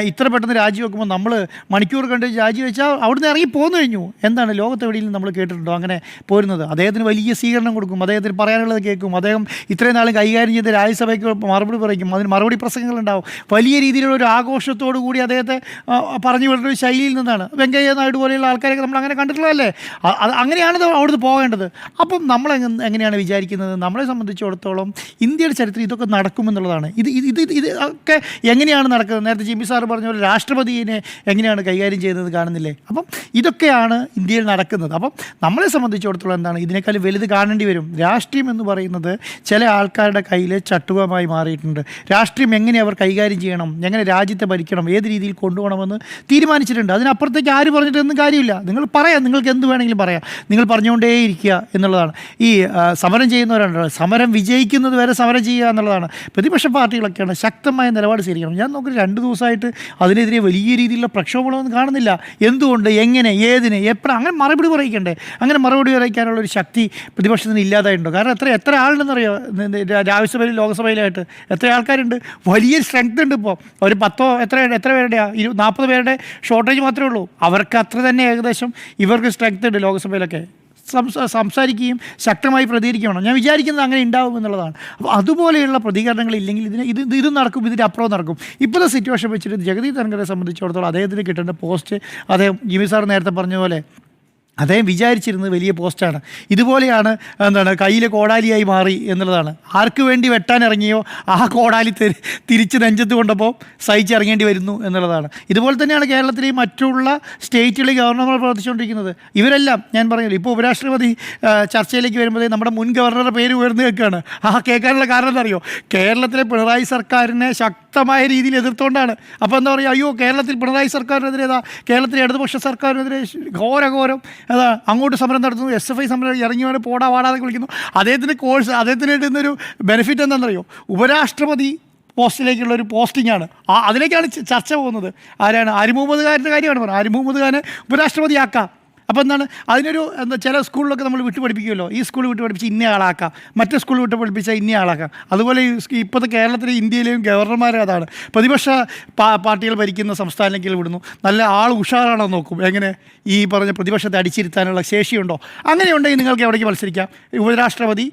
ഇത്ര പെട്ടെന്ന് രാജിവെക്കുമ്പോൾ നമ്മൾ മണിക്കൂർ കണ്ട് രാജിവെച്ചാൽ അവിടുന്ന് ഇറങ്ങി പോന്നു കഴിഞ്ഞു. എന്താണ് ലോകത്തെവിടെയും നമ്മൾ കേട്ടിട്ടുണ്ടോ അങ്ങനെ പോരുന്നത്? അദ്ദേഹത്തിന് വലിയ സ്വീകരണം കൊടുക്കും, അദ്ദേഹത്തിന് പറയാനുള്ളത് കേൾക്കും, അദ്ദേഹം ഇത്രയും നാളും കൈകാര്യം ചെയ്ത് രാജ്യസഭയ്ക്ക് മറുപടി പറയും, അതിന് മറുപടി പ്രസംഗങ്ങളുണ്ടാവും. വലിയ രീതിയിലുള്ള ഒരു ആഘോഷത്തോടു കൂടി അദ്ദേഹത്തെ പറഞ്ഞു വിടുന്ന ഒരു ശൈലിയിൽ നിന്നാണ്. വെങ്കയ്യ നായിഡു പോലെയുള്ള ആൾക്കാരൊക്കെ നമ്മൾ അങ്ങനെ കണ്ടിട്ടുള്ളതല്ലേ? അങ്ങനെയാണ് അവിടുന്ന് പോകേണ്ടത്. അപ്പം നമ്മൾ എങ്ങനെയാണ് വിചാരിക്കുന്നത്? നമ്മളെ സംബന്ധിച്ചിടത്തോളം ഇന്ത്യയുടെ ചരിത്രം ഇതൊക്കെ നടക്കുമെന്നുള്ളതാണ്. ഇത് ഒക്കെ എങ്ങനെയാണ് നടക്കുന്നത്? നേരത്തെ ജിമ്മി സാറ് പറഞ്ഞ പോലെ രാഷ്ട്രപതിയെ എങ്ങനെയാണ് കൈകാര്യം ചെയ്യുന്നത് കാണുന്നില്ലേ? അപ്പം ഇതൊക്കെയാണ് ഇന്ത്യയിൽ നടക്കുന്നത്. അപ്പം നമ്മളെ സംബന്ധിച്ചിടത്തോളം എന്താണ്, ഇതിനേക്കാൾ വലുത് കാണേണ്ടി വരും. രാഷ്ട്രീയം എന്ന് പറയുന്നത് ചില ആൾക്കാരുടെ കയ്യിൽ ചട്ടുകമായി മാറിയിട്ടുണ്ട്. രാഷ്ട്രീയം എങ്ങനെ അവർ കൈകാര്യം ചെയ്യണം, എങ്ങനെ രാജ്യത്തെ ഭരിക്കണം, ഏത് രീതിയിൽ കൊണ്ടുപോകണമെന്ന് തീരുമാനിച്ചിട്ടുണ്ട്. അതിനപ്പുറത്തേക്ക് ആര് പറഞ്ഞിട്ടൊന്നും കാര്യമില്ല. നിങ്ങൾ പറയാം, നിങ്ങൾക്ക് എന്ത് വേണമെങ്കിലും പറയാം, നിങ്ങൾ പറഞ്ഞുകൊണ്ടേയിരിക്കുക എന്നുള്ളതാണ്. ഈ സമരം ചെയ്യുന്നവരാണ്, സമരം വിജയിക്കുന്നത് വരെ സമരം ചെയ്യുക എന്നുള്ളതാണ്. പ്രതിപക്ഷ പാർട്ടികളൊക്കെയാണ് ശക്തമായ നിലപാട് സ്വീകരിക്കണം. ഞാൻ നോക്കി 2 ദിവസമായിട്ട് അതിനെതിരെ വലിയ രീതിയിലുള്ള പ്രക്ഷോഭങ്ങളൊന്നും കാണുന്നില്ല. എന്തുകൊണ്ട്, എങ്ങനെ, ഏതിന്, എപ്പോഴും അങ്ങനെ മറുപടി പറയിക്കണ്ടേ? അങ്ങനെ മറുപടി പറയിക്കാനുള്ള ഒരു ശക്തി പ്രതിപക്ഷത്തിന് ഇല്ലാതായിട്ടുണ്ടോ? കാരണം എത്ര ആളുണ്ടെന്നറിയോ രാജ്യസഭയിലും ലോകസഭയിലായിട്ട്? എത്ര ആൾക്കാരുണ്ട്? വലിയ സ്ട്രെങ്ത് ഉണ്ട്. ഇപ്പോൾ ഒരു 10 എത്ര പേരുടെയാണ്, 40 പേരുടെ ഷോർട്ടേജ് മാത്രമേ ഉള്ളൂ. അവർക്ക് അത്ര തന്നെ ഏകദേശം ഇവർക്ക് സ്ട്രെങ്ത് ഉണ്ട് ലോകസഭയിലൊക്കെ. സംസാരിക്കുകയും ശക്തമായി പ്രതികരിക്കണം. ഞാൻ വിചാരിക്കുന്നത് അങ്ങനെ ഉണ്ടാവും എന്നുള്ളതാണ്. അപ്പോൾ അതുപോലെയുള്ള പ്രതികരണങ്ങളില്ലെങ്കിൽ ഇത് നടക്കും, ഇതിൻ്റെ അപ്പുറം നടക്കും. ഇപ്പോഴത്തെ സിറ്റുവേഷൻ വെച്ചിട്ട് ജഗദീപ് ധൻഖറെ സംബന്ധിച്ചിടത്തോളം അദ്ദേഹത്തിന് കിട്ടേണ്ട പോസ്റ്റ്, അദ്ദേഹം ജിമ്മി സാർ നേരത്തെ പറഞ്ഞ പോലെ അദ്ദേഹം വിചാരിച്ചിരുന്നത് വലിയ പോസ്റ്റാണ്. ഇതുപോലെയാണ് കയ്യിലെ കോടാലിയായി മാറി എന്നുള്ളതാണ്. ആർക്ക് വേണ്ടി വെട്ടാനിറങ്ങിയോ ആ കോടാലി തിരിച്ച് നെഞ്ചത്ത് കൊണ്ടപ്പോൾ സഹിച്ചിറങ്ങേണ്ടി വരുന്നു എന്നുള്ളതാണ്. ഇതുപോലെ തന്നെയാണ് കേരളത്തിലെയും മറ്റുള്ള സ്റ്റേറ്റുകളിലെ ഗവർണർമാർ പ്രവർത്തിച്ചുകൊണ്ടിരിക്കുന്നത്. ഇവരെല്ലാം ഞാൻ പറഞ്ഞില്ല, ഇപ്പോൾ ഉപരാഷ്ട്രപതി ചർച്ചയിലേക്ക് വരുമ്പോഴേ നമ്മുടെ മുൻ ഗവർണറുടെ പേര് ഉയർന്നു കേൾക്കുകയാണ്. കേൾക്കാനുള്ള കാരണം എന്താ അറിയോ? കേരളത്തിലെ പിണറായി സർക്കാരിനെ ശക്തമായ രീതിയിൽ എതിർത്തുകൊണ്ടാണ്. അപ്പോൾ എന്താ പറയുക, അയ്യോ കേരളത്തിൽ പിണറായി സർക്കാരിനെതിരെ കേരളത്തിലെ ഇടതുപക്ഷ സർക്കാരിനെതിരെ ഘോരഘോരം അങ്ങോട്ട് സമരം നടത്തുന്നു. SFI സമരം ഇറങ്ങി വേണം പോടാ വാടാതെ വിളിക്കുന്നു. അദ്ദേഹത്തിന് കിട്ടുന്നൊരു ബെനിഫിറ്റ് എന്താണെന്നറിയോ? ഉപരാഷ്ട്രപതി പോസ്റ്റിലേക്കുള്ളൊരു പോസ്റ്റിംഗാണ്. അതിലേക്കാണ് ചർച്ച പോകുന്നത്. ആരാണ്? ആരിഫ് മുഹമ്മദ് ഖാൻ്റെ കാര്യമാണ് പറഞ്ഞത്. ആരിഫ് മുഹമ്മദ് ഖാനെ ഉപരാഷ്ട്രപതിയാക്കാം. അപ്പോൾ എന്താണ് അതിനൊരു ചില സ്കൂളിലൊക്കെ നമ്മൾ വിട്ടു പഠിപ്പിക്കുമല്ലോ, ഈ സ്കൂൾ വിട്ട് പഠിപ്പിച്ച് ഇന്ന ആളാക്കാം, മറ്റേ സ്കൂൾ വിട്ട് പഠിപ്പിച്ചാൽ ഇന്ന ആളാക്കാം. അതുപോലെ ഇപ്പോഴത്തെ കേരളത്തിലെ ഇന്ത്യയിലെയും ഗവർണർമാർ അതാണ്. പ്രതിപക്ഷ പാർട്ടികൾ ഭരിക്കുന്ന സംസ്ഥാനങ്ങളിൽ വിടുന്നു, നല്ല ആൾ ഉഷാറാണോ നോക്കും, എങ്ങനെ ഈ പറഞ്ഞ പ്രതിപക്ഷത്തെ അടിച്ചിരുത്താനുള്ള ശേഷിയുണ്ടോ? അങ്ങനെയുണ്ടെങ്കിൽ നിങ്ങൾക്ക് എവിടേക്ക് മത്സരിക്കാം? ഉപരാഷ്ട്രപതി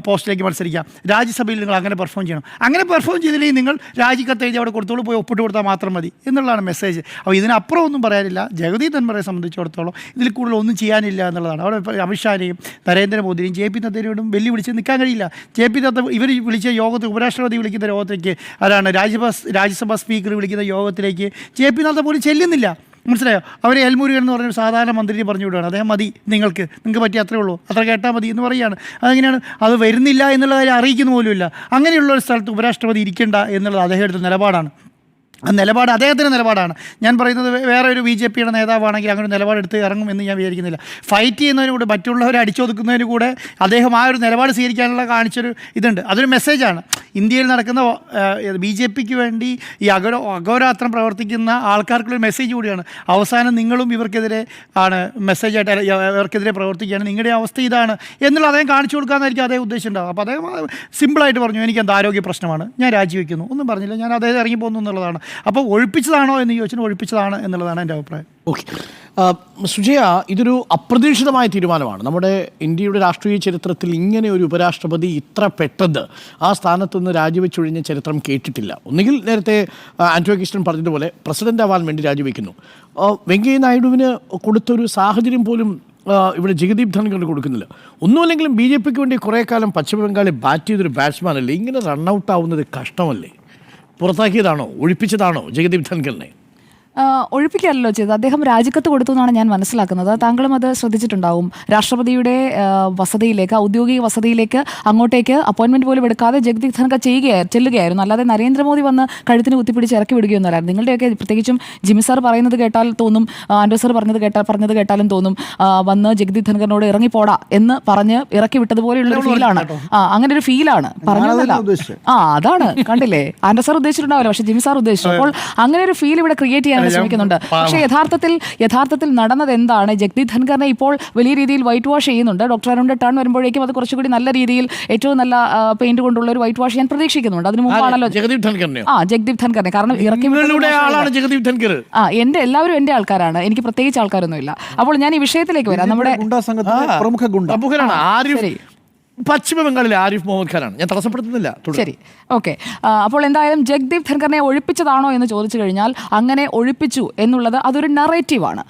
പോസ്റ്റിലേക്ക് മത്സരിക്കാം. രാജ്യസഭയിൽ നിങ്ങൾ അങ്ങനെ പെർഫോം ചെയ്യണം. അങ്ങനെ പെർഫോം ചെയ്തില്ലെങ്കിൽ നിങ്ങൾ രാജിക്കത്ത് എഴുതി അവിടെ കൊടുത്തോളൂ, പോയി ഒപ്പിട്ട് കൊടുത്താൽ മാത്രം മതി എന്നുള്ളതാണ് മെസ്സേജ്. അപ്പോൾ ഇതിനപ്പുറം ഒന്നും പറയാനില്ല. ജഗദീപ് ധൻഖറെ സംബന്ധിച്ചിടത്തോളം ഇതിൽ ഒന്നും ചെയ്യാനില്ല എന്നുള്ളതാണ്. അവിടെ അമിത്ഷാനെയും നരേന്ദ്രമോദിയും JP നദ്ദയോടും വെല്ലുവിളിച്ച് നിൽക്കാൻ കഴിയില്ല. JP നദ്ദ ഇവർ വിളിച്ച യോഗത്തിൽ, ഉപരാഷ്ട്രപതി വിളിക്കുന്ന യോഗത്തിലേക്ക്, ആരാണ് രാജ്യസഭാ സ്പീക്കർ വിളിക്കുന്ന യോഗത്തിലേക്ക് JP നദ്ദ പോലും ചെല്ലുന്നില്ല. മനസ്സിലായോ? അവരെ എൽമുരുകൻ എന്ന് പറഞ്ഞൊരു സാധാരണ മന്ത്രിയെ പറഞ്ഞു വിടുകയാണ്. അദ്ദേഹം മതി, നിങ്ങൾക്ക് പറ്റി അത്രേ ഉള്ളൂ, അത്ര കേട്ടാൽ മതി എന്ന് പറയുകയാണ്. അതെങ്ങനെയാണ്? അത് വരുന്നില്ല എന്നുള്ള കാര്യം അറിയിക്കുന്ന പോലുമില്ല. അങ്ങനെയുള്ള ഒരു സ്ഥലത്ത് ഉപരാഷ്ട്രപതി ഇരിക്കേണ്ട എന്നുള്ളത് അദ്ദേഹം എടുത്ത നിലപാടാണ്. ആ നിലപാട് അദ്ദേഹത്തിൻ്റെ നിലപാടാണ്. ഞാൻ പറയുന്നത് വേറെ ഒരു BJPയുടെ നേതാവാണെങ്കിൽ അങ്ങനെ നിലപാടെടുത്ത് ഇറങ്ങും എന്ന് ഞാൻ വിചാരിക്കുന്നില്ല. ഫൈറ്റ് ചെയ്യുന്നതിനൂടെ, മറ്റുള്ളവരെ അടിച്ചൊതുക്കുന്നതിന് കൂടെ അദ്ദേഹം ആ ഒരു നിലപാട് സ്വീകരിക്കാനുള്ള കാണിച്ചൊരു ഇതുണ്ട്. അതൊരു മെസ്സേജാണ്. ഇന്ത്യയിൽ നടക്കുന്ന BJPക്ക് വേണ്ടി ഈ അഘോരാത്രം പ്രവർത്തിക്കുന്ന ആൾക്കാർക്കുള്ളൊരു മെസ്സേജ് കൂടിയാണ്. അവസാനം നിങ്ങളും ഇവർക്കെതിരെ ആണ് മെസ്സേജായിട്ട്, ഇവർക്കെതിരെ പ്രവർത്തിക്കുകയാണ്, നിങ്ങളുടെ അവസ്ഥ ഇതാണ് എന്നുള്ള അദ്ദേഹം കാണിച്ചു കൊടുക്കാമെന്നായിരിക്കും അദ്ദേഹം ഉദ്ദേശിച്ചിട്ടുണ്ടാവും. അപ്പോൾ അദ്ദേഹം സിമ്പിളായിട്ട് പറഞ്ഞു, എനിക്കെന്ത് ആരോഗ്യ പ്രശ്നമാണ്, ഞാൻ രാജിവെക്കുന്നു, ഒന്നും പറഞ്ഞില്ല, ഞാൻ അദ്ദേഹം ഇറങ്ങിപ്പോകുന്നു എന്നുള്ളതാണ്. അപ്പോൾ ഒഴിപ്പിച്ചതാണോ എന്ന് ചോദിച്ചാൽ ഒഴിപ്പിച്ചതാണ് എന്നുള്ളതാണ് എൻ്റെ അഭിപ്രായം. ഓക്കെ, സുജയ, ഇതൊരു അപ്രതീക്ഷിതമായ തീരുമാനമാണ്. നമ്മുടെ ഇന്ത്യയുടെ രാഷ്ട്രീയ ചരിത്രത്തിൽ ഇങ്ങനെ ഒരു ഉപരാഷ്ട്രപതി ഇത്ര പെട്ടെന്ന് ആ സ്ഥാനത്തുനിന്ന് രാജിവെച്ചൊഴിഞ്ഞ ചരിത്രം കേട്ടിട്ടില്ല. ഒന്നുകിൽ നേരത്തെ ആന്റോ കൃഷ്ണൻ പറഞ്ഞതുപോലെ പ്രസിഡന്റ് ആവാൻ വേണ്ടി രാജിവെക്കുന്നു. വെങ്കയ്യ നായിഡുവിന് കൊടുത്തൊരു സാഹചര്യം പോലും ഇവിടെ ജഗദീപ് ധൻഖറിന് കൊടുക്കുന്നില്ല. ഒന്നുമല്ലെങ്കിലും ബി ജെ പിക്ക് വേണ്ടി കുറേ കാലം പശ്ചിമ ബംഗാളിൽ ബാറ്റ് ചെയ്തൊരു ബാറ്റ്സ്മാൻ അല്ലേ, ഇങ്ങനെ റണ്ണൗട്ട് ആവുന്നത് കഷ്ടമല്ലേ? പുറത്താക്കിയതാണോ, ഒഴിപ്പിച്ചതാണോ ജഗദീപ് ധൻഖറിനെ? ഒഴിപ്പിക്കാനല്ലോ ചെയ്തത്, അദ്ദേഹം രാജിക്കത്ത് കൊടുത്തു എന്നാണ് ഞാൻ മനസ്സിലാക്കുന്നത്. താങ്കളും അത് ശ്രദ്ധിച്ചിട്ടുണ്ടാവും. രാഷ്ട്രപതിയുടെ വസതിയിലേക്ക്, ഔദ്യോഗിക വസതിയിലേക്ക് അങ്ങോട്ടേക്ക് അപ്പോയിൻമെന്റ് പോലും എടുക്കാതെ ജഗദീപ് ധൻഖർ ചെല്ലുകയായിരുന്നു. അല്ലാതെ നരേന്ദ്രമോദി വന്ന് കഴുത്തിന് കുത്തിപ്പിടിച്ച് ഇറക്കി വിടുകയൊന്നുമല്ലായിരുന്നു. നിങ്ങളുടെയൊക്കെ പ്രത്യേകിച്ചും ജിമ്മി സാർ പറയുന്നത് കേട്ടാൽ തോന്നും, ആൻഡോ സാർ പറഞ്ഞത് കേട്ടാലും തോന്നും വന്ന് ജഗദീപ് ധൻഖറിനോട് ഇറങ്ങിപ്പോടാ എന്ന് പറഞ്ഞ് ഇറക്കി വിട്ടതുപോലെയുള്ളൊരു ഫീലാണ്. അങ്ങനെ ഒരു ഫീലാണ് പറഞ്ഞതല്ല. അതാണ് കണ്ടില്ലേ, ആൻഡോ സാർ ഉദ്ദേശിച്ചിട്ടുണ്ടാവില്ല, പക്ഷെ ജിമ്മി സാർ ഉദ്ദേശിച്ചു. അപ്പോൾ അങ്ങനെ ഒരു ഫീൽ ഇവിടെ ക്രിയേറ്റ് ചെയ്യാൻ ശ്രമിക്കുന്നുണ്ട്. പക്ഷേ യഥാർത്ഥത്തിൽ നടന്നത് എന്താണ്? ജഗദീപ് ധൻഖറിനെ ഇപ്പോൾ വലിയ രീതിയിൽ വൈറ്റ് വാഷ് ചെയ്യുന്നുണ്ട്. ഡോക്ടർ അരുണിന്റെ ടേൺ വരുമ്പോഴേക്കും അത് കുറച്ചുകൂടി നല്ല രീതിയിൽ ഏറ്റവും നല്ല പെയിന്റ് കൊണ്ടുള്ള ഒരു വൈറ്റ് വാഷ് ഞാൻ പ്രതീക്ഷിക്കുന്നുണ്ട്. അതിന് മുമ്പാണല്ലോ ജഗദീപ് ധൻഖറിനെ, കാരണം ഇറക്കി എല്ലാവരും എന്റെ ആൾക്കാരാണ്, എനിക്ക് പ്രത്യേകിച്ച് ആൾക്കാരൊന്നുമില്ല. അപ്പോൾ ഞാൻ ഈ വിഷയത്തിലേക്ക് വരാം. നമ്മുടെ പശ്ചിമ ബംഗാളിലെ ആരിഫ് മുഹമ്മദ് ഖാനാണ്, ഞാൻ തടസ്സപ്പെടുത്തുന്നില്ല. ശരി, ഓക്കെ. അപ്പോൾ എന്തായാലും ജഗദീപ് ധൻഖറിനെ ഒഴിപ്പിച്ചതാണോ എന്ന് ചോദിച്ചു കഴിഞ്ഞാൽ അങ്ങനെ ഒഴിപ്പിച്ചു എന്നുള്ളത് അതൊരു നറേറ്റീവാണ്.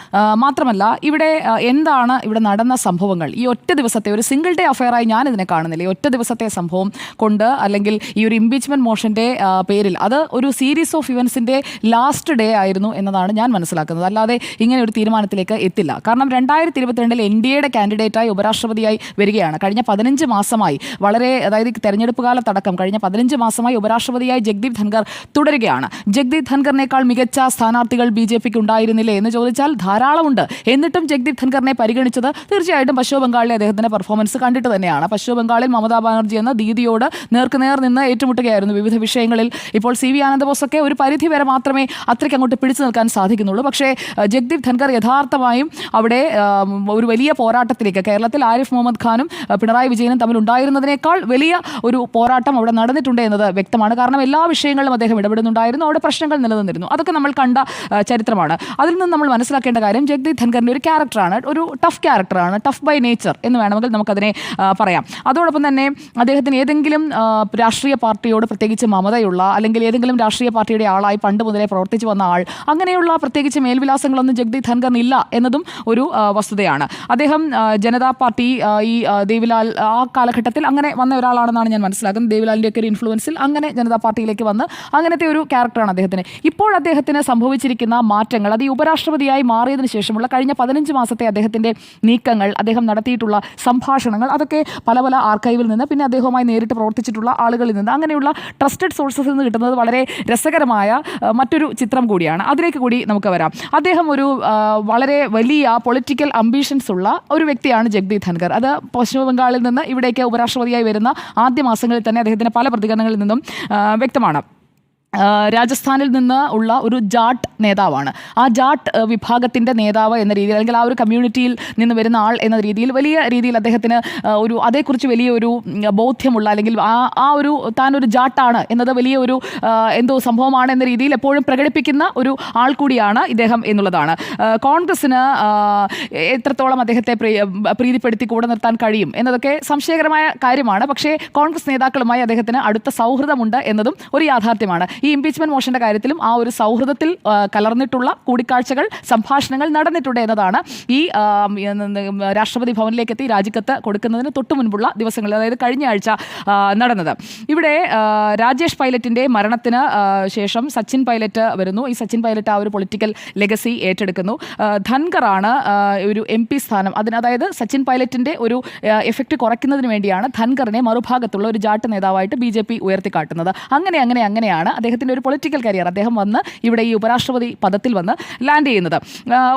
മാത്രമല്ല ഇവിടെ എന്താണ് ഇവിടെ നടന്ന സംഭവങ്ങൾ, ഈ ഒറ്റ ദിവസത്തെ ഒരു സിംഗിൾ ഡേ അഫെയറായി ഞാൻ ഇതിനെ കാണുന്നില്ല. ഈ ഒറ്റ ദിവസത്തെ സംഭവം കൊണ്ട് അല്ലെങ്കിൽ ഈ ഒരു ഇംപീച്ച്മെന്റ് മോഷന്റെ പേരിൽ അത് ഒരു സീരീസ് ഓഫ് ഇവൻസിന്റെ ലാസ്റ്റ് ഡേ ആയിരുന്നു എന്നതാണ് ഞാൻ മനസ്സിലാക്കുന്നത്. അല്ലാതെ ഇങ്ങനെ ഒരു തീരുമാനത്തിലേക്ക് എത്തില്ല. കാരണം 2022 NDAയുടെ കാൻഡിഡേറ്റായി ഉപരാഷ്ട്രപതിയായി വരികയാണ്. കഴിഞ്ഞ 15 മാസമായി, വളരെ, അതായത് തെരഞ്ഞെടുപ്പ് കാലത്തടക്കം കഴിഞ്ഞ 15 മാസമായി ഉപരാഷ്ട്രപതിയായി ജഗദീപ് ധൻഖർ തുടരുകയാണ്. ജഗദീപ് ധൻഖറിനേക്കാൾ മികച്ച സ്ഥാനാർത്ഥികൾ BJP ഉണ്ടായിരുന്നില്ലേ എന്ന് ചോദിച്ചാൽ ധാരാളമുണ്ട്. എന്നിട്ടും ജഗദീപ് ധൻഖറിനെ പരിഗണിച്ചത് തീർച്ചയായിട്ടും പശ്ചിമ ബംഗാളിലെ അദ്ദേഹത്തിന്റെ പെർഫോമൻസ് കണ്ടിട്ട് തന്നെയാണ്. പശ്ചിമ ബംഗാളിൽ മമതാ ബാനർജി എന്ന ദീദിയോട് നേർക്കുനേർ നിന്ന് ഏറ്റുമുട്ടുകയായിരുന്നു വിവിധ വിഷയങ്ങളിൽ. ഇപ്പോൾ CV ആനന്ദബോസൊക്കെ ഒരു പരിധി വരെ മാത്രമേ അത്രയ്ക്ക് അങ്ങോട്ട് പിടിച്ചു നിൽക്കാൻ സാധിക്കുന്നുള്ളൂ. പക്ഷേ ജഗദീപ് ധൻഖർ യഥാർത്ഥമായും അവിടെ ഒരു വലിയ പോരാട്ടത്തിലേക്ക്, കേരളത്തിൽ ആരിഫ് മുഹമ്മദ് ഖാനും പിണറായി വിജയനും തമ്മിൽ ഉണ്ടായിരുന്നതിനേക്കാൾ വലിയ ഒരു പോരാട്ടം അവിടെ നടന്നിട്ടുണ്ട് എന്നത് വ്യക്തമാണ്. കാരണം എല്ലാ വിഷയങ്ങളിലും അദ്ദേഹം ഇടപെടുന്നുണ്ടായിരുന്നു, അവിടെ പ്രശ്നങ്ങൾ നിലനിന്നിരുന്നു. അതൊക്കെ നമ്മൾ കണ്ട ചരിത്രമാണ്. അതിൽ നിന്ന് നമ്മൾ മനസ്സിലാക്കേണ്ട കാര്യം ജഗദീപ് ധൻഖറിന്റെ ഒരു ക്യാരക്ടറാണ്, ഒരു ടഫ് ക്യാരക്ടറാണ്, ടഫ് ബൈ നേച്ചർ എന്ന് വേണമെങ്കിൽ നമുക്കതിനെ പറയാം. അതോടൊപ്പം തന്നെ അദ്ദേഹത്തിന് ഏതെങ്കിലും രാഷ്ട്രീയ പാർട്ടിയോട് പ്രത്യേകിച്ച് മമതയുള്ള, അല്ലെങ്കിൽ ഏതെങ്കിലും രാഷ്ട്രീയ പാർട്ടിയുടെ ആളായി പണ്ട് മുതലേ പ്രവർത്തിച്ചു വന്ന ആൾ, അങ്ങനെയുള്ള പ്രത്യേകിച്ച് മേൽവിലാസങ്ങളൊന്നും ജഗദീപ് ധൻഖറിന് ഇല്ല എന്നതും ഒരു വസ്തുതയാണ്. അദ്ദേഹം ജനതാ പാർട്ടി, ഈ ദേവിലാൽ ആ കാലഘട്ടത്തിൽ അങ്ങനെ വന്ന ഒരാളാണെന്നാണ് ഞാൻ മനസ്സിലാക്കുന്നത്. ദേവിലാലിൻ്റെ ഒക്കെ ഒരു ഇൻഫ്ലുവൻസിൽ അങ്ങനെ ജനതാ പാർട്ടിയിലേക്ക് വന്ന് അങ്ങനത്തെ ഒരു ക്യാരക്ടറാണ് അദ്ദേഹത്തിന്. ഇപ്പോൾ അദ്ദേഹത്തിന് സംഭവിച്ചിരിക്കുന്ന മാറ്റങ്ങൾ, അത് ഈ ഉപരാഷ്ട്രപതിയായി മാറിയതിനു ശേഷമുള്ള കഴിഞ്ഞ 15 മാസത്തെ അദ്ദേഹത്തിൻ്റെ നീക്കങ്ങൾ, അദ്ദേഹം നടത്തിയിട്ടുള്ള സംഭാഷണങ്ങൾ, അതൊക്കെ പല പല ആർക്കൈവിൽ നിന്ന്, പിന്നെ അദ്ദേഹവുമായി നേരിട്ട് പ്രവർത്തിച്ചിട്ടുള്ള ആളുകളിൽ നിന്ന്, അങ്ങനെയുള്ള ട്രസ്റ്റഡ് സോഴ്സസിൽ നിന്ന് കിട്ടുന്നത് വളരെ രസകരമായ മറ്റൊരു ചിത്രം കൂടിയാണ്. അതിലേക്ക് കൂടി നമുക്ക് വരാം. അദ്ദേഹം ഒരു വളരെ വലിയ പൊളിറ്റിക്കൽ അംബീഷൻസ് ഉള്ള ഒരു വ്യക്തിയാണ് ജഗദീപ് ധൻഖർ. അത് പശ്ചിമ ബംഗാളിൽ നിന്ന് ഇവിടേക്ക് ഉപരാഷ്ട്രപതിയായി വരുന്ന ആദ്യ മാസങ്ങളിൽ തന്നെ അദ്ദേഹത്തിൻ്റെ പല പ്രതികരണങ്ങളിൽ നിന്നും വ്യക്തമാണ്. രാജസ്ഥാനിൽ നിന്ന് ഉള്ള ഒരു ജാട്ട് നേതാവാണ്. ആ ജാട്ട് വിഭാഗത്തിൻ്റെ നേതാവ് എന്ന രീതിയിൽ, അല്ലെങ്കിൽ ആ ഒരു കമ്മ്യൂണിറ്റിയിൽ നിന്ന് വരുന്ന ആൾ എന്ന രീതിയിൽ വലിയ രീതിയിൽ അദ്ദേഹത്തിന് ഒരു അതേക്കുറിച്ച് വലിയൊരു ബോധ്യമുള്ള, അല്ലെങ്കിൽ ആ ഒരു താനൊരു ജാട്ടാണ് എന്നത് വലിയ ഒരു എന്തോ സംഭവമാണ് എന്ന രീതിയിൽ എപ്പോഴും പ്രകടിപ്പിക്കുന്ന ഒരു ആൾ കൂടിയാണ് ഇദ്ദേഹം എന്നുള്ളതാണ്. കോൺഗ്രസ്സിന് എത്രത്തോളം അദ്ദേഹത്തെ പ്രീതിപ്പെടുത്തി കൂടെ നിർത്താൻ കഴിയും എന്നതൊക്കെ സംശയകരമായ കാര്യമാണ്. പക്ഷേ കോൺഗ്രസ് നേതാക്കളുമായി അദ്ദേഹത്തിന് അടുത്ത സൗഹൃദമുണ്ട് എന്നതും ഒരു യാഥാർത്ഥ്യമാണ്. ഈ ഇംപീച്ച്മെന്റ് മോഷന്റെ കാര്യത്തിലും ആ ഒരു സൗഹൃദത്തിൽ കലർന്നിട്ടുള്ള കൂടിക്കാഴ്ചകൾ, സംഭാഷണങ്ങൾ നടന്നിട്ടുണ്ട് എന്നതാണ് ഈ രാഷ്ട്രപതി ഭവനിലേക്ക് എത്തി രാജിക്കത്ത് കൊടുക്കുന്നതിന് തൊട്ടു മുൻപുള്ള ദിവസങ്ങളിൽ, അതായത് കഴിഞ്ഞ ആഴ്ച നടന്നത്. ഇവിടെ രാജേഷ് പൈലറ്റിന്റെ മരണത്തിന് ശേഷം സച്ചിൻ പൈലറ്റ് വരുന്നു. ഈ സച്ചിൻ പൈലറ്റ് ആ ഒരു പൊളിറ്റിക്കൽ ലെഗസി ഏറ്റെടുക്കുന്നു. ധൻഖറാണ് ഒരു MP സ്ഥാനം, അതായത് സച്ചിൻ പൈലറ്റിന്റെ ഒരു എഫക്റ്റ് കുറയ്ക്കുന്നതിന് വേണ്ടിയാണ് ധൻഖറിനെ മറുഭാഗത്തുള്ള ഒരു ജാട്ട് നേതാവായിട്ട് BJP ഉയർത്തിക്കാട്ടുന്നത്. അങ്ങനെയാണ് അദ്ദേഹത്തിൻ്റെ ഒരു പൊളിറ്റിക്കൽ കരിയർ, അദ്ദേഹം വന്ന് ഇവിടെ ഈ ഉപരാഷ്ട്രപതി പദത്തിൽ വന്ന് ലാൻഡ് ചെയ്യുന്നത്.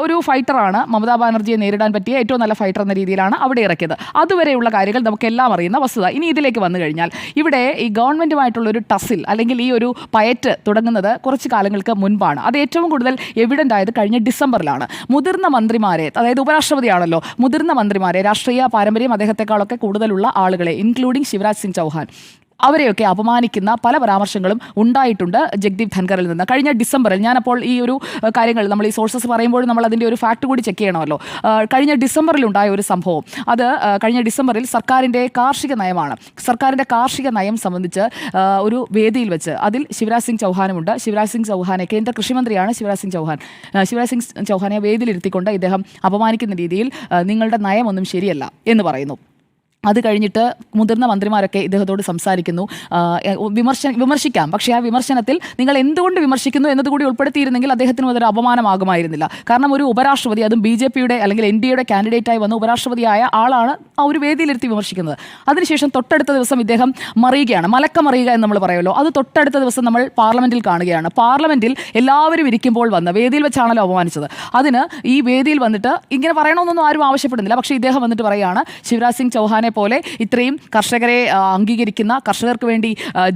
ഒരു ഫൈറ്ററാണ്, മമതാ ബാനർജിയെ നേരിടാൻ പറ്റിയ ഏറ്റവും നല്ല ഫൈറ്റർ എന്ന രീതിയിലാണ് അവിടെ ഇറക്കിയത്. അതുവരെയുള്ള കാര്യങ്ങൾ നമുക്കെല്ലാം അറിയുന്ന വസ്തുത. ഇനി ഇതിലേക്ക് വന്നു കഴിഞ്ഞാൽ ഇവിടെ ഈ ഗവൺമെൻറ്റുമായിട്ടുള്ള ഒരു ടസിൽ, അല്ലെങ്കിൽ ഈ ഒരു പയറ്റ് തുടങ്ങുന്നത് കുറച്ച് കാലങ്ങൾക്ക് മുൻപാണ്. അത് ഏറ്റവും കൂടുതൽ എവിഡൻ്റ് ആയത് കഴിഞ്ഞ ഡിസംബറിലാണ്. മുതിർന്ന മന്ത്രിമാരെ, അതായത് ഉപരാഷ്ട്രപതിയാണല്ലോ, മുതിർന്ന മന്ത്രിമാരെ, രാഷ്ട്രീയ പാരമ്പര്യം അദ്ദേഹത്തെക്കാളൊക്കെ കൂടുതലുള്ള ആളുകളെ, ഇൻക്ലൂഡിങ് ശിവരാജ് സിംഗ് ചൗഹാൻ, അവരെയൊക്കെ അപമാനിക്കുന്ന പല പരാമർശങ്ങളും ഉണ്ടായിട്ടുണ്ട് ജഗ്ദീപ് ധൻഖറിൽ നിന്ന്. കഴിഞ്ഞ ഡിസംബറിൽ, ഞാനപ്പോൾ ഈ ഒരു കാര്യങ്ങൾ നമ്മൾ ഈ സോഴ്സസ് പറയുമ്പോൾ നമ്മൾ അതിൻ്റെ ഒരു ഫാക്ട് കൂടി ചെക്ക് ചെയ്യണമല്ലോ. കഴിഞ്ഞ ഡിസംബറിൽ ഉണ്ടായ ഒരു സംഭവം, അത് കഴിഞ്ഞ ഡിസംബറിൽ സർക്കാരിൻ്റെ കാർഷിക നയമാണ്. സർക്കാരിൻ്റെ കാർഷിക നയം സംബന്ധിച്ച് ഒരു വേദിയിൽ വെച്ച്, അതിൽ ശിവരാജ് സിംഗ് ചൗഹാനുമുണ്ട്. ശിവരാജ് സിംഗ് ചൗഹാനെ, കേന്ദ്ര കൃഷിമന്ത്രിയാണ് ശിവരാജ് സിംഗ് ചൗഹാൻ. ശിവരാജ് സിംഗ് ചൗഹാനെ വേദിയിലിരുത്തിക്കൊണ്ട് ഇദ്ദേഹം അപമാനിക്കുന്ന രീതിയിൽ നിങ്ങളുടെ നയമൊന്നും ശരിയല്ല എന്ന് പറയുന്നു. അത് കഴിഞ്ഞിട്ട് മുതിർന്ന മന്ത്രിമാരൊക്കെ ഇദ്ദേഹത്തോട് സംസാരിക്കുന്നു. വിമർശിക്കാം, പക്ഷേ ആ വിമർശനത്തിൽ നിങ്ങൾ എന്തുകൊണ്ട് വിമർശിക്കുന്നു എന്നതുകൂടി ഉൾപ്പെടുത്തിയിരുന്നെങ്കിൽ അദ്ദേഹത്തിന് അതൊരു അപമാനമാകുമായിരുന്നില്ല. കാരണം ഒരു ഉപരാഷ്ട്രപതി, അതും BJPയുടെ അല്ലെങ്കിൽ NDAയുടെ കാൻഡിഡേറ്റായി വന്ന ഉപരാഷ്ട്രപതിയായ ആളാണ് ആ ഒരു വേദിയിലിരുത്തി വിമർശിക്കുന്നത്. അതിനുശേഷം തൊട്ടടുത്ത ദിവസം ഇദ്ദേഹം മറിയുകയാണ്, മലക്ക മറിയുക എന്ന് നമ്മൾ പറയുമല്ലോ. അത് തൊട്ടടുത്ത ദിവസം നമ്മൾ പാർലമെന്റിൽ കാണുകയാണ്. പാർലമെന്റിൽ എല്ലാവരും ഇരിക്കുമ്പോൾ വന്ന്, വേദിയിൽ വെച്ചാണല്ലോ അപമാനിച്ചത്, അതിന് ഈ വേദിയിൽ വന്നിട്ട് ഇങ്ങനെ പറയണമെന്നൊന്നും ആരും ആവശ്യപ്പെടുന്നില്ല. പക്ഷേ ഇദ്ദേഹം വന്നിട്ട് പറയുകയാണ്, ശിവരാജ് സിംഗ് ചൗഹാനെ പോലെ ഇത്രയും കർഷകരെ അംഗീകരിക്കുന്ന, കർഷകർക്ക് വേണ്ടി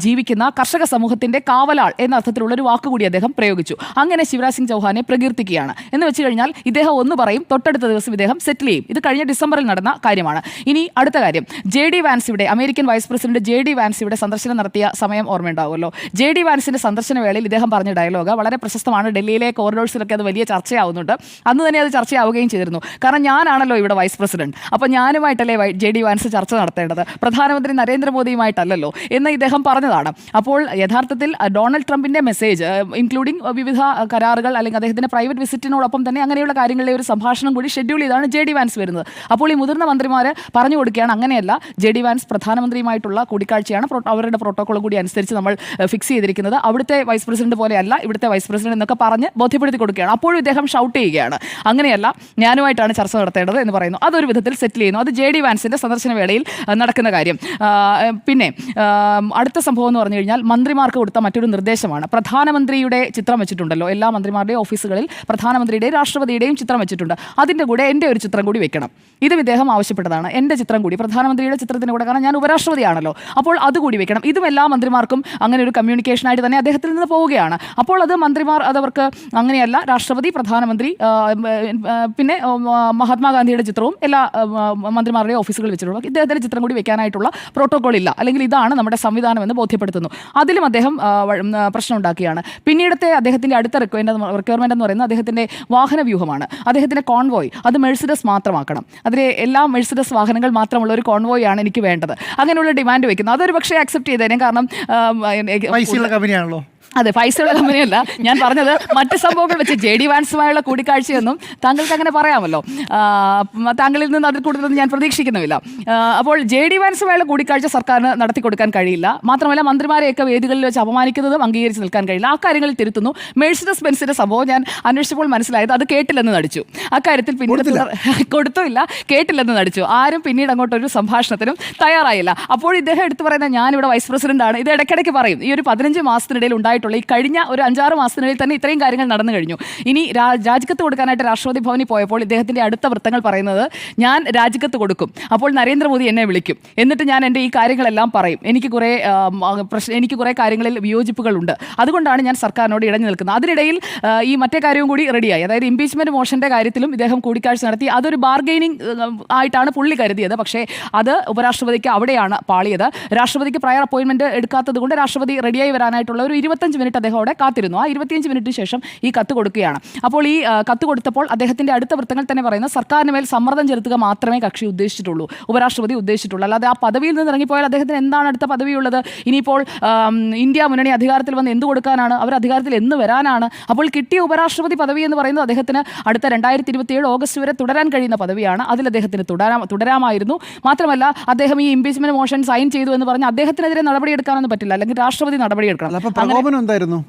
ജീവിക്കുന്ന കർഷക സമൂഹത്തിന്റെ കാവലാൾ എന്ന അർത്ഥത്തിലുള്ള ഒരു വാക്കുകൂടി അദ്ദേഹം പ്രയോഗിച്ചു. അങ്ങനെ ശിവരാജ് സിംഗ് ചൗഹാനെ പ്രകീർത്തിക്കുകയാണ്. എന്ന് വെച്ച് കഴിഞ്ഞാൽ ഇദ്ദേഹം ഒന്ന് പറയും, തൊട്ടടുത്ത ദിവസം ഇദ്ദേഹം സെറ്റിൽ ചെയ്യും. ഇത് കഴിഞ്ഞ ഡിസംബറിൽ നടന്ന കാര്യമാണ്. ഇനി അടുത്ത കാര്യം, JD വാൻസ് ഇവിടെ, American vice president JD Vance ഇവിടെ സന്ദർശനം നടത്തിയ സമയം ഓർമ്മയുണ്ടാവുമല്ലോ. JD വാൻസിന്റെ സന്ദർശന വേളയിൽ ഇദ്ദേഹം പറഞ്ഞ ഡയലോഗ് വളരെ പ്രശസ്തമാണ്. ഡൽഹിയിലെ കോറിഡോഴ്സിലൊക്കെ അത് വലിയ ചർച്ചയാവുന്നുണ്ട്. അന്ന് തന്നെ അത് ചർച്ചയാവുകയും ചെയ്തിരുന്നു. കാരണം ഞാനാണല്ലോ ഇവിടെ വൈസ് പ്രസിഡന്റ്, അപ്പോൾ ഞാനുമായിട്ടല്ലേ JD വാൻസ് ചർച്ച നടത്തേണ്ടത്, പ്രധാനമന്ത്രി നരേന്ദ്രമോദിയുമായിട്ടല്ലോ എന്ന് ഇദ്ദേഹം പറഞ്ഞതാണ്. അപ്പോൾ യഥാർത്ഥത്തിൽ ഡൊണാൾഡ് ട്രംപിന്റെ മെസ്സേജ്, ഇൻക്ലൂഡിംഗ് വിവിധ കരാറുകൾ അല്ലെങ്കിൽ അദ്ദേഹത്തിന്റെ പ്രൈവറ്റ് വിസിറ്റിനോടൊപ്പം തന്നെ അങ്ങനെയുള്ള കാര്യങ്ങളിലെ ഒരു സംഭാഷണം കൂടി ഷെഡ്യൂൾ ചെയ്താണ് JD വാൻസ് വരുന്നത്. അപ്പോൾ ഈ മുതിർന്ന മന്ത്രിമാർ പറഞ്ഞു കൊടുക്കുകയാണ്, അങ്ങനെയല്ല, JD വാൻസ് പ്രധാനമന്ത്രിയുമായിട്ടുള്ള കൂടിക്കാഴ്ചയാണ്, അവരുടെ പ്രോട്ടോക്കോൾ കൂടി അനുസരിച്ച് നമ്മൾ ഫിക്സ് ചെയ്തിരിക്കുന്നത്, അവിടുത്തെ വൈസ് പ്രസിഡന്റ് പോലെയല്ല ഇവിടുത്തെ വൈസ് പ്രസിഡന്റ് എന്നൊക്കെ പറഞ്ഞ് ബോധ്യപ്പെടുത്തി കൊടുക്കുകയാണ്. അപ്പോഴും ഇദ്ദേഹം ഷൗട്ട് ചെയ്യുകയാണ്, അങ്ങനെയല്ല, ഞാനുമായിട്ടാണ് ചർച്ച നടത്തേണ്ടത് എന്ന് പറയുന്നു. അതൊരു വിധത്തിൽ സെറ്റിൽ ചെയ്യുന്നു. അത് JD വാൻസിന്റെ സന്ദർശന വേളയിൽ നടക്കുന്ന കാര്യം. പിന്നെ അടുത്ത സംഭവം എന്ന് പറഞ്ഞു കഴിഞ്ഞാൽ മന്ത്രിമാർക്ക് കൊടുത്ത മറ്റൊരു നിർദ്ദേശമാണ്. പ്രധാനമന്ത്രിയുടെ ചിത്രം വെച്ചിട്ടുണ്ടല്ലോ, എല്ലാ മന്ത്രിമാരുടെയും ഓഫീസുകളിൽ പ്രധാനമന്ത്രിയുടെയും രാഷ്ട്രപതിയുടെയും ചിത്രം വെച്ചിട്ടുണ്ട്. അതിൻ്റെ കൂടെ എൻ്റെ ഒരു ചിത്രം കൂടി വെക്കണം. ഇതും ഇദ്ദേഹം ആവശ്യപ്പെട്ടതാണ്. എൻ്റെ ചിത്രം കൂടി, പ്രധാനമന്ത്രിയുടെ ചിത്രത്തിൻ്റെ കൂടെ, കാരണം ഞാൻ ഉപരാഷ്ട്രപതിയാണല്ലോ, അപ്പോൾ അതുകൂടി വെക്കണം. ഇതും എല്ലാ മന്ത്രിമാർക്കും അങ്ങനെ ഒരു കമ്മ്യൂണിക്കേഷനായിട്ട് തന്നെ അദ്ദേഹത്തിൽ നിന്ന് പോവുകയാണ്. അപ്പോൾ അത് മന്ത്രിമാർ അതവർക്ക് അങ്ങനെയല്ല, രാഷ്ട്രപതി, പ്രധാനമന്ത്രി, പിന്നെ മഹാത്മാഗാന്ധിയുടെ ചിത്രവും എല്ലാ മന്ത്രിമാരുടെയും ഓഫീസുകളിൽ വെച്ചിട്ടുള്ളൂ. ഇദ്ദേഹത്തിൻ്റെ ചിത്രം കൂടി വെക്കാനായിട്ടുള്ള പ്രോട്ടോകോൾ ഇല്ല, അല്ലെങ്കിൽ ഇതാണ് നമ്മുടെ സംവിധാനം എന്ന് ബോധ്യപ്പെടുത്തുന്നു. അതിലും അദ്ദേഹം പ്രശ്നം ഉണ്ടാക്കിയാണ്. പിന്നീടത്തെ അദ്ദേഹത്തിൻ്റെ അടുത്ത റിക്വയർമെൻ്റ് എന്ന് പറയുന്നത് അദ്ദേഹത്തിൻ്റെ വാഹന വ്യൂഹമാണ്. അദ്ദേഹത്തിൻ്റെ കോൺവോയ് അത് മെഴ്സിഡസ് മാത്രമാക്കണം. അതിലെ എല്ലാ മെഴ്സിഡസ് വാഹനങ്ങൾ മാത്രമുള്ള ഒരു കോൺവോയ് ആണ് എനിക്ക് വേണ്ടത്. അങ്ങനെയുള്ള ഡിമാൻഡ് വെക്കുന്നു. അതൊരു പക്ഷേ അക്സെപ്റ്റ് ചെയ്തേനെ, കാരണം കമ്പനിയാണല്ലോ. അതെ, പൈസയുള്ള കമ്പനിയല്ല ഞാൻ പറഞ്ഞത്. മറ്റ് സംഭവങ്ങൾ വെച്ച് JD വാൻസുമായുള്ള കൂടിക്കാഴ്ചയൊന്നും താങ്കൾക്ക് അങ്ങനെ പറയാമല്ലോ, താങ്കളിൽ നിന്ന് അതിൽ കൂടുതലൊന്നും ഞാൻ പ്രതീക്ഷിക്കുന്നുമില്ല. അപ്പോൾ JD വാൻസുമായുള്ള കൂടിക്കാഴ്ച സർക്കാരിന് നടത്തി കൊടുക്കാൻ കഴിയില്ല. മാത്രമല്ല മന്ത്രിമാരെയൊക്കെ വേദികളിൽ വെച്ച് അപമാനിക്കുന്നതും അംഗീകരിച്ച് നിൽക്കാൻ കഴിയില്ല. ആ കാര്യങ്ങളിൽ തിരുത്തുന്നു. മെഴ്സിഡസ് ബെൻസിന്റെ സംഭവം ഞാൻ അന്വേഷിച്ചപ്പോൾ മനസ്സിലായത് അത് കേട്ടില്ലെന്ന് നടിച്ചു. അക്കാര്യത്തിൽ പിന്നീട് കൊടുത്തുമില്ല, കേട്ടില്ലെന്ന് നടിച്ചു. ആരും പിന്നീട് അങ്ങോട്ടൊരു സംഭാഷണത്തിനും തയ്യാറായില്ല. അപ്പോൾ ഇദ്ദേഹം എടുത്തു പറയുന്നത്, ഞാനിവിടെ വൈസ് പ്രസിഡന്റ് ആണ്. ഇത് ഇടയ്ക്കിടയ്ക്ക് പറയും. ഈ ഒരു 15 മാസത്തിനിടയിൽ ഉണ്ടായിട്ടുള്ള ഈ കഴിഞ്ഞ ഒരു 5-6 മാസത്തിനിടയിൽ തന്നെ ഇത്രയും കാര്യങ്ങൾ നടന്നു കഴിഞ്ഞു. ഇനി രാജിക്കത്ത് കൊടുക്കാനായിട്ട് രാഷ്ട്രപതി ഭവനിൽ പോയപ്പോൾ ഇദ്ദേഹത്തിന്റെ അടുത്ത വൃത്തങ്ങൾ പറയുന്നത്, ഞാൻ രാജിക്കത്ത് കൊടുക്കും, അപ്പോൾ നരേന്ദ്രമോദി എന്നെ വിളിക്കും, എന്നിട്ട് ഞാൻ എൻ്റെ ഈ കാര്യങ്ങളെല്ലാം പറയും, എനിക്ക് കുറേ കാര്യങ്ങളിൽ വിയോജിപ്പുകളുണ്ട്, അതുകൊണ്ടാണ് ഞാൻ സർക്കാരിനോട് ഇടഞ്ഞു നിൽക്കുന്നത്. അതിനിടയിൽ ഈ മറ്റേ കാര്യവും കൂടി റെഡിയായി. അതായത് ഇംപീച്ച്മെന്റ് മോഷന്റെ കാര്യത്തിലും ഇദ്ദേഹം കൂടിക്കാഴ്ച നടത്തി. അതൊരു ബാർഗെയിനിങ് ആയിട്ടാണ് പുള്ളി കരുതിയത്. പക്ഷേ അത് ഉപരാഷ്ട്രപതിക്ക് അവിടെയാണ് പാളിയത്. രാഷ്ട്രപതിക്ക് പ്രയർ അപ്പോയിൻമെന്റ് എടുക്കാത്തത് കൊണ്ട് രാഷ്ട്രപതി റെഡിയായി വരാനായിട്ടുള്ള ഒരു 25 മിനിറ്റ് അദ്ദേഹം അവിടെ കാത്തിരുന്നു. ആ 25 മിനിറ്റിന് ശേഷം ഈ കത്ത് കൊടുക്കുകയാണ്. അപ്പോൾ ഈ കത്ത് കൊടുത്തപ്പോൾ അദ്ദേഹത്തിന്റെ അടുത്ത വൃത്തങ്ങൾ തന്നെ പറയുന്നത്, സർക്കാരിന് മേൽ സമ്മർദ്ദം ചെലുത്തുക മാത്രമേ കക്ഷി ഉദ്ദേശിച്ചിട്ടുള്ളൂ, ഉപരാഷ്ട്രപതി ഉദ്ദേശിച്ചിട്ടുള്ളൂ. അല്ലാതെ ആ പദവിയിൽ നിന്ന് ഇറങ്ങിപ്പോയാൽ അദ്ദേഹത്തിന് എന്താണ് അടുത്ത പദവിയുള്ളത്? ഇനിയിപ്പോൾ ഇന്ത്യ മുന്നണി അധികാരത്തിൽ വന്ന് എന്ത് കൊടുക്കാനാണ്? അവർ അധികാരത്തിൽ എന്ന് വരാനാണ്? അപ്പോൾ കിട്ടിയ ഉപരാഷ്ട്രപതി പദവി എന്ന് പറയുന്നത് അദ്ദേഹത്തിന് അടുത്ത 2027 ഓഗസ്റ്റ് വരെ തുടരാൻ കഴിയുന്ന പദവിയാണ്. അതിൽ അദ്ദേഹത്തിന് തുടരാമായിരുന്നു. മാത്രമല്ല അദ്ദേഹം ഈ ഇംപീച്ച്മെന്റ് മോഷൻ സൈൻ ചെയ്തു എന്ന് പറഞ്ഞ് അദ്ദേഹത്തിനെതിരെ നടപടിയെടുക്കാനൊന്നും പറ്റില്ല, അല്ലെങ്കിൽ രാഷ്ട്രപതി നടപടിയെടുക്കണം.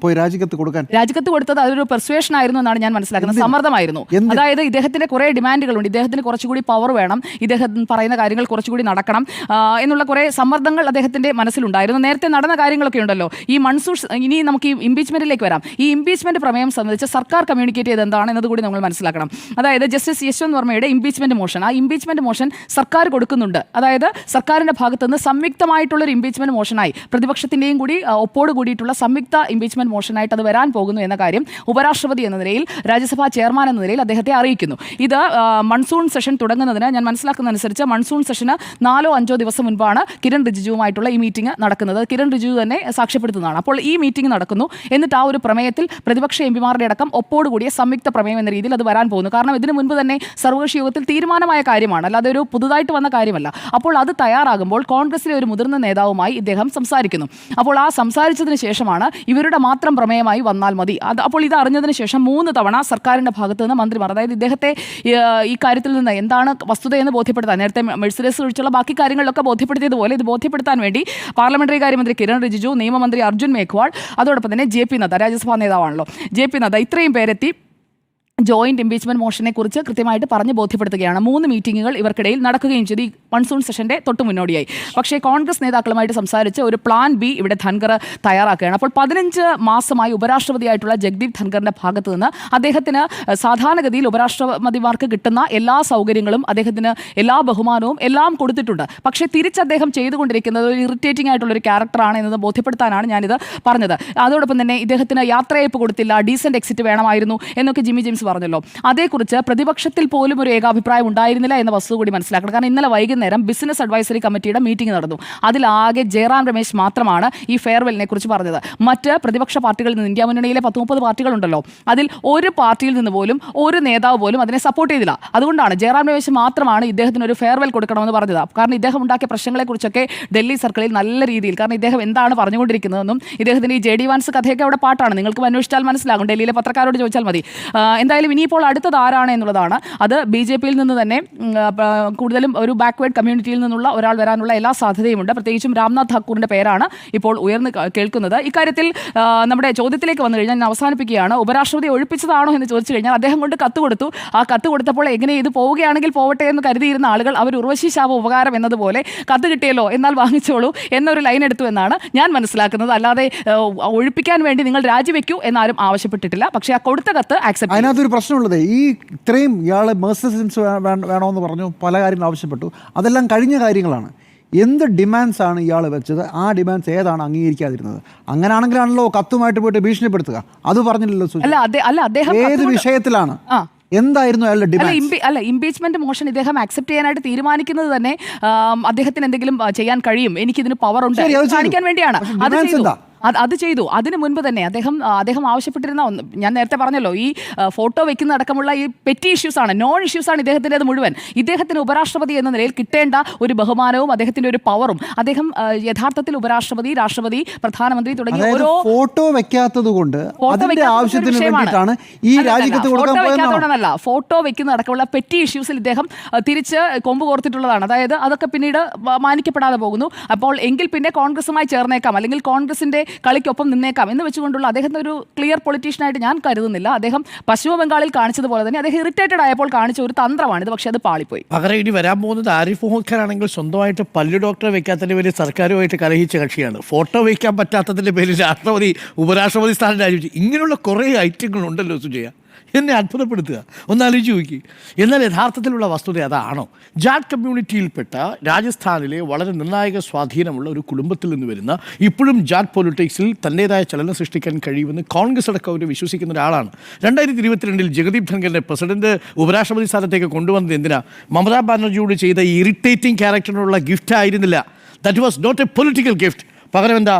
പോയി രാജിക്കത്ത് കൊടുക്കാൻ രാജിക്കത്ത് കൊടുത്തത് അതൊരു പെർസുവേഷൻ ആയിരുന്നു എന്നാണ് ഞാൻ മനസ്സിലാക്കുന്നത്. സമ്മർദ്ദമായിരുന്നു. അതായത് ഇദ്ദേഹത്തിന്റെ കുറെ ഡിമാൻഡുകളുണ്ട്, ഇദ്ദേഹത്തിന് കുറച്ചുകൂടി പവർ വേണം, ഇദ്ദേഹം പറയുന്ന കാര്യങ്ങൾ കുറച്ചുകൂടി നടക്കണം എന്നുള്ള കുറെ സമ്മർദ്ദങ്ങൾ അദ്ദേഹത്തിന്റെ മനസ്സിലുണ്ടായിരുന്നു. നേരത്തെ നടന്ന കാര്യങ്ങളൊക്കെ ഉണ്ടല്ലോ. ഈ മൺസൂൺ, ഇനി നമുക്ക് ഈ ഇംപീച്ച്മെന്റിലേക്ക് വരാം. ഈ ഇംപീച്ച്മെന്റ് പ്രമേയം സംബന്ധിച്ച് സർക്കാർ കമ്മ്യൂണിക്കേറ്റ് ചെയ്ത് എന്താണ് എന്നത് കൂടി നമ്മൾ മനസ്സിലാക്കണം. അതായത് ജസ്റ്റിസ് യശ്വന്ത് വർമ്മയുടെ ഇംപീച്ച്മെന്റ് മോഷൻ, ആ ഇംപീച്ച്മെന്റ് മോഷൻ സർക്കാർ കൊടുക്കുന്നുണ്ട്. അതായത് സർക്കാരിന്റെ ഭാഗത്തുനിന്ന് സംയുക്തമായിട്ടുള്ള ഒരു ഇംപീച്ച്മെന്റ് മോഷനായി പ്രതിപക്ഷത്തിന്റെയും കൂടി ഒപ്പോട് കൂടിയിട്ടുള്ള സംയുക്ത ഇംപീച്ച്മെന്റ് മോഷനായിട്ട് അത് വരാൻ പോകുന്നു എന്ന കാര്യം ഉപരാഷ്ട്രപതി എന്ന നിലയിൽ, രാജ്യസഭാ ചെയർമാൻ എന്ന നിലയിൽ അദ്ദേഹത്തെ അറിയിക്കുന്നു. ഇത് മൺസൂൺ സെഷൻ തുടങ്ങുന്നതിന് ഞാൻ മനസ്സിലാക്കുന്നതനുസരിച്ച് മൺസൂൺ സെഷന് 4-5 ദിവസം മുൻപാണ് കിരൺ റിജിജുവുമായിട്ടുള്ള ഈ മീറ്റിംഗ് നടക്കുന്നത്. കിരൺ റിജിജു തന്നെ സാക്ഷ്യപ്പെടുത്തുന്നതാണ്. അപ്പോൾ ഈ മീറ്റിംഗ് നടക്കുന്നു. എന്നിട്ട് ആ ഒരു പ്രമേയത്തിൽ പ്രതിപക്ഷ എംപിമാരുടെ അടക്കം ഒപ്പോടുകൂടിയ സംയുക്ത പ്രമേയം എന്ന രീതിയിൽ അത് വരാൻ പോകുന്നു. കാരണം ഇതിനു മുൻപ് തന്നെ സർവകക്ഷി യോഗത്തിൽ തീരുമാനമായ കാര്യമാണ്, അല്ലാതെ ഒരു പുതുതായിട്ട് വന്ന കാര്യമല്ല. അപ്പോൾ അത് തയ്യാറാകുമ്പോൾ കോൺഗ്രസിലെ ഒരു മുതിർന്ന നേതാവുമായി ഇദ്ദേഹം സംസാരിക്കുന്നു. അപ്പോൾ ആ സംസാരിച്ചതിന് ശേഷമാണ് ഇവരുടെ മാത്രം പ്രമേയമായി വന്നാൽ മതി. അപ്പോൾ ഇത് അറിഞ്ഞതിന് ശേഷം 3 തവണ സർക്കാരിൻ്റെ ഭാഗത്ത് നിന്ന് മന്ത്രിമാർ, അതായത് ഇദ്ദേഹത്തെ ഈ കാര്യത്തിൽ നിന്ന് എന്താണ് വസ്തുതയെന്ന് ബോധ്യപ്പെടുത്താൻ, നേരത്തെ മെഴ്സിഡസ് ഒഴിച്ചുള്ള ബാക്കി കാര്യങ്ങളിലൊക്കെ ബോധ്യപ്പെടുത്തിയതുപോലെ ഇത് ബോധ്യപ്പെടുത്താൻ വേണ്ടി പാർലമെന്ററി കാര്യമന്ത്രി കിരൺ റിജിജു, നിയമമന്ത്രി അർജുൻ മേഘ്വാൾ, അതോടൊപ്പം തന്നെ JP നദ്ദ, രാജ്യസഭാ നേതാവാണല്ലോ, JP നദ്ദ, ഇത്രയും പേരെത്തി ജോയിന്റ് ഇംപീച്ച്മെന്റ് മോഷനെ കുറിച്ച് കൃത്യമായിട്ട് പറഞ്ഞ് ബോധ്യപ്പെടുത്തുകയാണ്. 3 മീറ്റിംഗുകൾ ഇവർക്കിടയിൽ നടക്കുകയും ചെയ്തു ഈ മൺസൂൺ സെഷന്റെ തൊട്ട് മുന്നോടിയായി. പക്ഷേ കോൺഗ്രസ് നേതാക്കളുമായിട്ട് സംസാരിച്ച് ഒരു പ്ലാൻ ബി ഇവിടെ ധൻഖർ തയ്യാറാക്കുകയാണ്. അപ്പോൾ 15 മാസമായി ഉപരാഷ്ട്രപതിയായിട്ടുള്ള ജഗ്ദീപ് ധൻഖറിന്റെ ഭാഗത്ത് നിന്ന് അദ്ദേഹത്തിന് സാധാരണഗതിയിൽ ഉപരാഷ്ട്രപതിമാർക്ക് കിട്ടുന്ന എല്ലാ സൗകര്യങ്ങളും, അദ്ദേഹത്തിന് എല്ലാ ബഹുമാനവും എല്ലാം കൊടുത്തിട്ടുണ്ട്. പക്ഷേ തിരിച്ച് അദ്ദേഹം ചെയ്തുകൊണ്ടിരിക്കുന്നത് ഒരു ഇറിറ്റേറ്റിംഗ് ആയിട്ടുള്ള ഒരു ക്യാരക്ടറാണ് എന്നത് ബോധ്യപ്പെടുത്താനാണ് ഞാനിത് പറഞ്ഞത്. അതോടൊപ്പം തന്നെ ഇദ്ദേഹത്തിന് യാത്രയയപ്പ് കൊടുത്തില്ല, ഡീസന്റ് എക്സിറ്റ് വേണമായിരുന്നു എന്നൊക്കെ ജിമ്മി ജെയിംസ് പറഞ്ഞല്ലോ. അതേക്കുറിച്ച് പ്രതിപക്ഷത്തിൽ പോലും ഒരു ഏകാഭിപ്രായം ഉണ്ടായിരുന്നില്ല എന്ന വസ്തു കൂടി മനസ്സിലാക്കണം. കാരണം ഇന്നലെ വൈകുന്നേരം ബിസിനസ് അഡ്വൈസറി കമ്മിറ്റിയുടെ മീറ്റിംഗ് നടന്നു. അതിലാകെ ജയറാം രമേശ് മാത്രമാണ് ഈ ഫെയർവെല്ലിനെ കുറിച്ച് പറഞ്ഞത്. മറ്റ് പ്രതിപക്ഷ പാർട്ടികളിൽ നിന്ന്, ഇന്ത്യ മുന്നണിയിലെ 10-30 പാർട്ടികളുണ്ടല്ലോ, അതിൽ ഒരു പാർട്ടിയിൽ നിന്ന് പോലും ഒരു നേതാവ് പോലും അതിനെ സപ്പോർട്ട് ചെയ്തില്ല. അതുകൊണ്ടാണ് ജയറാം രമേശ് മാത്രമാണ് ഇദ്ദേഹത്തിന് ഒരു ഫെയർവെൽ കൊടുക്കണമെന്ന് പറഞ്ഞത്. കാരണം ഇദ്ദേഹം ഉണ്ടാക്കിയ പ്രശ്നങ്ങളെക്കുറിച്ചൊക്കെ ഡൽഹി സർക്കിളിൽ നല്ല രീതിയിൽ, കാരണം ഇദ്ദേഹം എന്താണ് പറഞ്ഞുകൊണ്ടിരിക്കുന്നതെന്നും ഇദ്ദേഹത്തിന് ഈ JD വാൻസ് കഥയൊക്കെ അവിടെ പാട്ടാണ്, നിങ്ങൾക്ക് അന്വേഷിച്ചാൽ മനസ്സിലാകും, ഡൽഹിയിലെ പത്രക്കാരോട് ചോദിച്ചാൽ മതി. എന്തായാലും ഇനിയിപ്പോൾ അടുത്തത് ആരാണ് എന്നുള്ളതാണ്. അത് BJP-യിൽ നിന്ന് തന്നെ കൂടുതലും ഒരു ബാക്ക്വേർഡ് കമ്മ്യൂണിറ്റിയിൽ നിന്നുള്ള ഒരാൾ വരാനുള്ള എല്ലാ സാധ്യതയുമുണ്ട്. പ്രത്യേകിച്ചും രാംനാഥ് ഠാക്കൂറിന്റെ പേരാണ് ഇപ്പോൾ ഉയർന്നു കേൾക്കുന്നത്. ഇക്കാര്യത്തിൽ നമ്മുടെ ചോദ്യത്തിലേക്ക് വന്നു കഴിഞ്ഞാൽ ഞാൻ അവസാനിപ്പിക്കുകയാണ്. ഉപരാഷ്ട്രപതി ഒഴിപ്പിച്ചതാണോ എന്ന് ചോദിച്ചു കഴിഞ്ഞാൽ അദ്ദേഹം കൊണ്ട് കത്ത് കൊടുത്തു. ആ കത്ത് കൊടുത്തപ്പോൾ എങ്ങനെ ഇത് പോവുകയാണെങ്കിൽ പോവട്ടെ എന്ന് കരുതിയിരുന്ന ആളുകൾ അവർ ഉർവശി ശാപ ഉപകാരം എന്നതുപോലെ കത്ത് കിട്ടിയല്ലോ എന്നാൽ വാങ്ങിച്ചോളൂ എന്നൊരു ലൈൻ എടുത്തു എന്നാണ് ഞാൻ മനസ്സിലാക്കുന്നത്. അല്ലാതെ ഒഴിപ്പിക്കാൻ വേണ്ടി നിങ്ങൾ രാജിവെക്കൂ എന്നാരും ആവശ്യപ്പെട്ടിട്ടില്ല. പക്ഷേ ആ കൊടുത്ത കത്ത് ആക്സെപ്റ്റ്. അതിനകത്തൊരു പ്രശ്നമുള്ളത്, ഈ ഇത്രയും ഇയാൾ മെർസിഡസ് വേണമെന്ന് പറഞ്ഞു, പല കാര്യങ്ങൾ ആവശ്യപ്പെട്ടു, അതെല്ലാം കഴിഞ്ഞ കാര്യങ്ങളാണ്. എന്ത് ഡിമാൻഡ്സ് ആണ് ഇയാൾ വെച്ചത്? ആ ഡിമാൻഡ്സ് ഏതാണ് അംഗീകരിക്കാതിരുന്നത്? അങ്ങനെയാണെങ്കിലാണല്ലോ കത്തുമായിട്ട് പോയിട്ട് ഭീഷണിപ്പെടുത്തുക. അത് പറഞ്ഞില്ലല്ലോ. ഏത് വിഷയത്തിലാണ്? എന്തായിരുന്നു അയാളുടെ ഡിമാൻഡ്? അല്ല, ഇംപീച്ച്മെന്റ് മോഷൻ ഇദ്ദേഹം അക്സെപ്റ്റ് ചെയ്യാനായിട്ട് തീരുമാനിക്കുന്നത് തന്നെ അദ്ദേഹത്തിന് എന്തെങ്കിലും ചെയ്യാൻ കഴിയും, എനിക്കിതിന് പവർ ഉണ്ട് കാണിക്കാൻ വേണ്ടിയാണ്. അത് ചെയ്തു. അതിന് മുൻപ് തന്നെ അദ്ദേഹം ആവശ്യപ്പെട്ടിരുന്ന ഒന്ന് ഞാൻ നേരത്തെ പറഞ്ഞല്ലോ, ഈ ഫോട്ടോ വെക്കുന്ന അടക്കമുള്ള ഈ പെറ്റി ഇഷ്യൂസ് ആണ്, നോൺ ഇഷ്യൂസ് ആണ് ഇദ്ദേഹത്തിൻ്റെത് മുഴുവൻ. ഇദ്ദേഹത്തിന് ഉപരാഷ്ട്രപതി എന്ന നിലയിൽ കിട്ടേണ്ട ഒരു ബഹുമാനവും അദ്ദേഹത്തിന്റെ ഒരു പവറും, അദ്ദേഹം യഥാർത്ഥത്തിൽ ഉപരാഷ്ട്രപതി, രാഷ്ട്രപതി, പ്രധാനമന്ത്രി തുടങ്ങിയ ഓരോ ഫോട്ടോ വെക്കാത്തത് കൊണ്ട് ആവശ്യത്തിന് വേണ്ടിയിട്ടാണ് ഈ രാജ്യത്ത് വെക്കാത്തതുകൊണ്ടല്ല, ഫോട്ടോ വെക്കുന്ന അടക്കമുള്ള പെറ്റി ഇഷ്യൂസിൽ ഇദ്ദേഹം തിരിച്ച് കൊമ്പ് കോർത്തിട്ടുള്ളതാണ്. അതായത് അതൊക്കെ പിന്നീട് മാനിക്കപ്പെടാതെ പോകുന്നു. അപ്പോൾ എങ്കിൽ പിന്നെ കോൺഗ്രസുമായി ചേർന്നേക്കാം, അല്ലെങ്കിൽ കോൺഗ്രസിന്റെ കളിക്കൊപ്പം നിന്നേക്കാം എന്ന് വെച്ചുകൊണ്ടുള്ള അദ്ദേഹത്തെ ഒരു ക്ലിയർ പൊളിറ്റീഷ്യനായിട്ട് ഞാൻ കരുതുന്നില്ല. അദ്ദേഹം പശ്ചിമ ബംഗാളിൽ കാണിച്ചതുപോലെ തന്നെ അദ്ദേഹം ഇറിറ്റേറ്റഡ് ആയപ്പോൾ കാണിച്ച ഒരു തന്ത്രമാണിത്. പക്ഷേ അത് പാളിപ്പോയി. പകരം ഇനി വരാൻ പോകുന്നത് ആരിഫ് മുഹമ്മദ് ഖാൻ ആണെങ്കിൽ സ്വന്തമായിട്ട് പല്ലു ഡോക്ടറെ വെക്കാത്തതിന്റെ പേരിൽ സർക്കാരുമായിട്ട് കലഹിച്ച കക്ഷിയാണ്. ഫോട്ടോ വയ്ക്കാൻ പറ്റാത്തതിന്റെ പേരിൽ രാഷ്ട്രപതി ഉപരാഷ്ട്രപതി സ്ഥാനം രാജിവെച്ചു. ഇങ്ങനെയുള്ള കുറേ ഐറ്റങ്ങളുണ്ടല്ലോ സുജയ, എന്നെ അത്ഭുതപ്പെടുത്തുക. ഒന്നാലോചിച്ച് നോക്കി. എന്നാൽ യഥാർത്ഥത്തിലുള്ള വസ്തുത അതാണോ? ജാട്ട് കമ്മ്യൂണിറ്റിയിൽപ്പെട്ട രാജസ്ഥാനിലെ വളരെ നിർണായക സ്വാധീനമുള്ള ഒരു കുടുംബത്തിൽ നിന്ന് വരുന്ന, ഇപ്പോഴും ജാട്ട് പൊളിറ്റിക്സിൽ തൻ്റേതായ ചലനം സൃഷ്ടിക്കാൻ കഴിയുമെന്ന് കോൺഗ്രസ് അടക്കം അവർ വിശ്വസിക്കുന്ന ഒരാളാണ്. 2022 ജഗദീപ് ധൻഖറിനെ പ്രസിഡന്റ് ഉപരാഷ്ട്രപതി സ്ഥാനത്തേക്ക് കൊണ്ടുവന്നത് എന്തിനാ? മമതാ ബാനർജിയോട് ചെയ്ത ഇറിറ്റേറ്റിംഗ് ക്യാരക്ടറിനുള്ള ഗിഫ്റ്റ് ആയിരുന്നില്ല. That was not a political gift. പകരം എന്താ,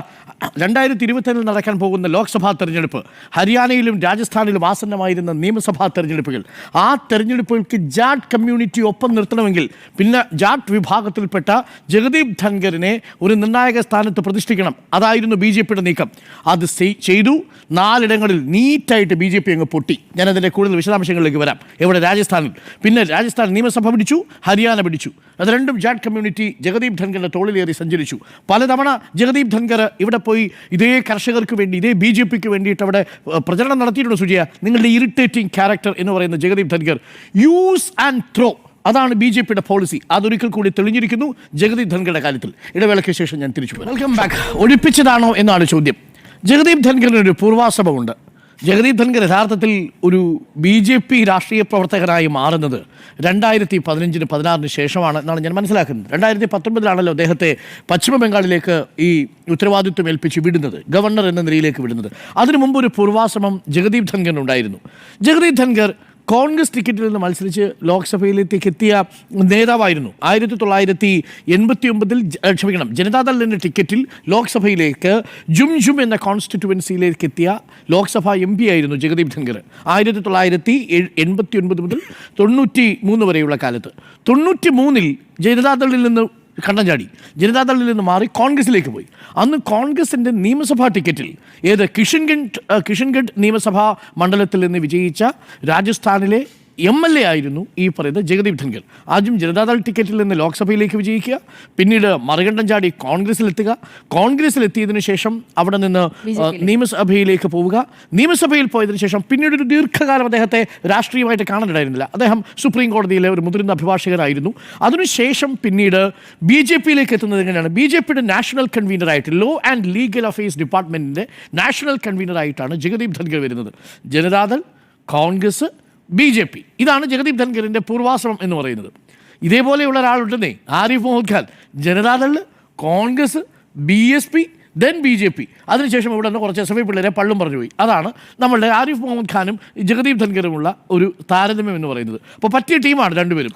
2022 നടക്കാൻ പോകുന്ന ലോക്സഭാ തെരഞ്ഞെടുപ്പ്, ഹരിയാനയിലും രാജസ്ഥാനിലും ആസന്നമായിരുന്ന നിയമസഭാ തെരഞ്ഞെടുപ്പുകൾ, ആ തെരഞ്ഞെടുപ്പുകൾക്ക് ജാട്ട് കമ്മ്യൂണിറ്റി ഒപ്പം നിർത്തണമെങ്കിൽ പിന്നെ ജാട്ട് വിഭാഗത്തിൽപ്പെട്ട ജഗദീപ് ധൻഖറിനെ ഒരു നിർണായക സ്ഥാനത്ത് പ്രതിഷ്ഠിക്കണം. അതായിരുന്നു BJPയുടെ നീക്കം. അത് ചെയ്തു. 4 ഇടങ്ങളിൽ നീറ്റായിട്ട് BJP അങ്ങ് പൊട്ടി. ഞാനതിൻ്റെ കൂടുതൽ വിശദാംശങ്ങളിലേക്ക് വരാം. എവിടെ? രാജസ്ഥാനിൽ. പിന്നെ രാജസ്ഥാൻ നിയമസഭ പിടിച്ചു, ഹരിയാന പിടിച്ചു. അത് രണ്ടും ജാട്ട് കമ്മ്യൂണിറ്റി ജഗദീപ് ധൻഖറിൻ്റെ തോളിലേറി സഞ്ചരിച്ചു. പലതവണ ജഗദീപ് ധൻഖർ ഇവിടെ പോയി ഇതേ കർഷകർക്ക് വേണ്ടി, ഇതേ BJPക്ക് വേണ്ടിയിട്ട് അവിടെ പ്രചരണം നടത്തിയിട്ടുണ്ട്. സുജയ, നിങ്ങളുടെ ഇറിറ്റേറ്റിംഗ് ക്യാരക്ടർ എന്ന് പറയുന്ന Jagdeep Dhankhar use and throw, അതാണ് BJPയുടെ പോളിസി. അതൊരിക്കൽ കൂടി തെളിഞ്ഞിരിക്കുന്നു ജഗദീപ് ധൻഖറുടെ കാര്യത്തിൽ. ഇടവേളയ്ക്ക് ശേഷം ഞാൻ തിരിച്ചു വരാം. Welcome back. ഒഴിപ്പിച്ചതാണോ എന്നാണ് ചോദ്യം. ജഗദീപ് ധൻഖറിന് ഒരു പൂർവാശ്രമമുണ്ട്. ജഗദീപ് ധൻഖർ യഥാർത്ഥത്തിൽ ഒരു BJP രാഷ്ട്രീയ പ്രവർത്തകനായി മാറുന്നത് 2015-16 ശേഷമാണ് എന്നാണ് ഞാൻ മനസ്സിലാക്കുന്നത്. 2019 അദ്ദേഹത്തെ പശ്ചിമ ബംഗാളിലേക്ക് ഈ ഉത്തരവാദിത്വം ഏൽപ്പിച്ച് വിടുന്നത്, ഗവർണർ എന്ന നിലയിലേക്ക് വിടുന്നത്. അതിനു മുമ്പ് ഒരു പൂർവാശ്രമം ജഗദീപ് ധൻഖറിനുണ്ടായിരുന്നു. ജഗദീപ് ധൻഖർ കോൺഗ്രസ് ടിക്കറ്റിൽ നിന്ന് മത്സരിച്ച് ലോക്സഭയിലേക്ക് എത്തിയ നേതാവായിരുന്നു. 1989 ജനതാദളിൻ്റെ ടിക്കറ്റിൽ ലോക്സഭയിലേക്ക് ജും എന്ന കോൺസ്റ്റിറ്റ്യുവൻസിയിലേക്ക് എത്തിയ ലോക്സഭാ MP ആയിരുന്നു ജഗദീപ് ധൻഖർ. 1989 മുതൽ 93 വരെയുള്ള കാലത്ത്. 93 ജനതാദളിൽ നിന്ന് കണ്ടം ചാടി, ജനതാദളിൽ നിന്ന് മാറി കോൺഗ്രസിലേക്ക് പോയി. അന്ന് കോൺഗ്രസിൻ്റെ നിയമസഭാ ടിക്കറ്റിൽ കിഷൻഗഡ് നിയമസഭാ മണ്ഡലത്തിൽ നിന്ന് വിജയിച്ച രാജസ്ഥാനിലെ MLA ആയിരുന്നു ഈ പറയുന്ന ജഗദീപ് ധൻഖർ. ആദ്യം ജനതാദൾ ടിക്കറ്റിൽ നിന്ന് ലോക്സഭയിലേക്ക് വിജയിക്കുക, പിന്നീട് മറികണ്ഠം ചാടി കോൺഗ്രസിലെത്തുക, കോൺഗ്രസിലെത്തിയതിനു ശേഷം അവിടെ നിന്ന് നിയമസഭയിലേക്ക് പോവുക, നിയമസഭയിൽ പോയതിനു ശേഷം പിന്നീട് ഒരു ദീർഘകാലം അദ്ദേഹത്തെ രാഷ്ട്രീയമായിട്ട് കാണാനുണ്ടായിരുന്നില്ല. അദ്ദേഹം സുപ്രീം കോടതിയിലെ ഒരു മുതിർന്ന അഭിഭാഷകരായിരുന്നു. അതിനുശേഷം പിന്നീട് BJPയിലേക്ക് എത്തുന്നത് എങ്ങനെയാണ്? BJPയുടെ നാഷണൽ കൺവീനറായിട്ട്, ലോ ആൻഡ് ലീഗൽ അഫയേഴ്സ് ഡിപ്പാർട്ട്മെൻറ്റിൻ്റെ നാഷണൽ കൺവീനറായിട്ടാണ് ജഗദീപ് ധൻഖർ വരുന്നത്. ജനതാദൾ, കോൺഗ്രസ്, BJP, ഇതാണ് ജഗദീപ് ധൻഖറിൻ്റെ പൂർവാശ്രമം എന്ന് പറയുന്നത്. ഇതേപോലെയുള്ള ഒരാളുണ്ടെന്നേ, Arif Mohammad Khan. Janata Dal, Congress, BSP, then BJP. അതിനുശേഷം ഇവിടെ നിന്ന് കുറച്ച് SFI പിള്ളേരെ പള്ളും പറഞ്ഞു പോയി. അതാണ് നമ്മളുടെ ആരിഫ് മുഹമ്മദ് ഖാനും ജഗദീപ് ധൻഖറുമുള്ള ഒരു താരതമ്യം എന്ന് പറയുന്നത്. അപ്പോൾ പറ്റിയ ടീമാണ് രണ്ടുപേരും.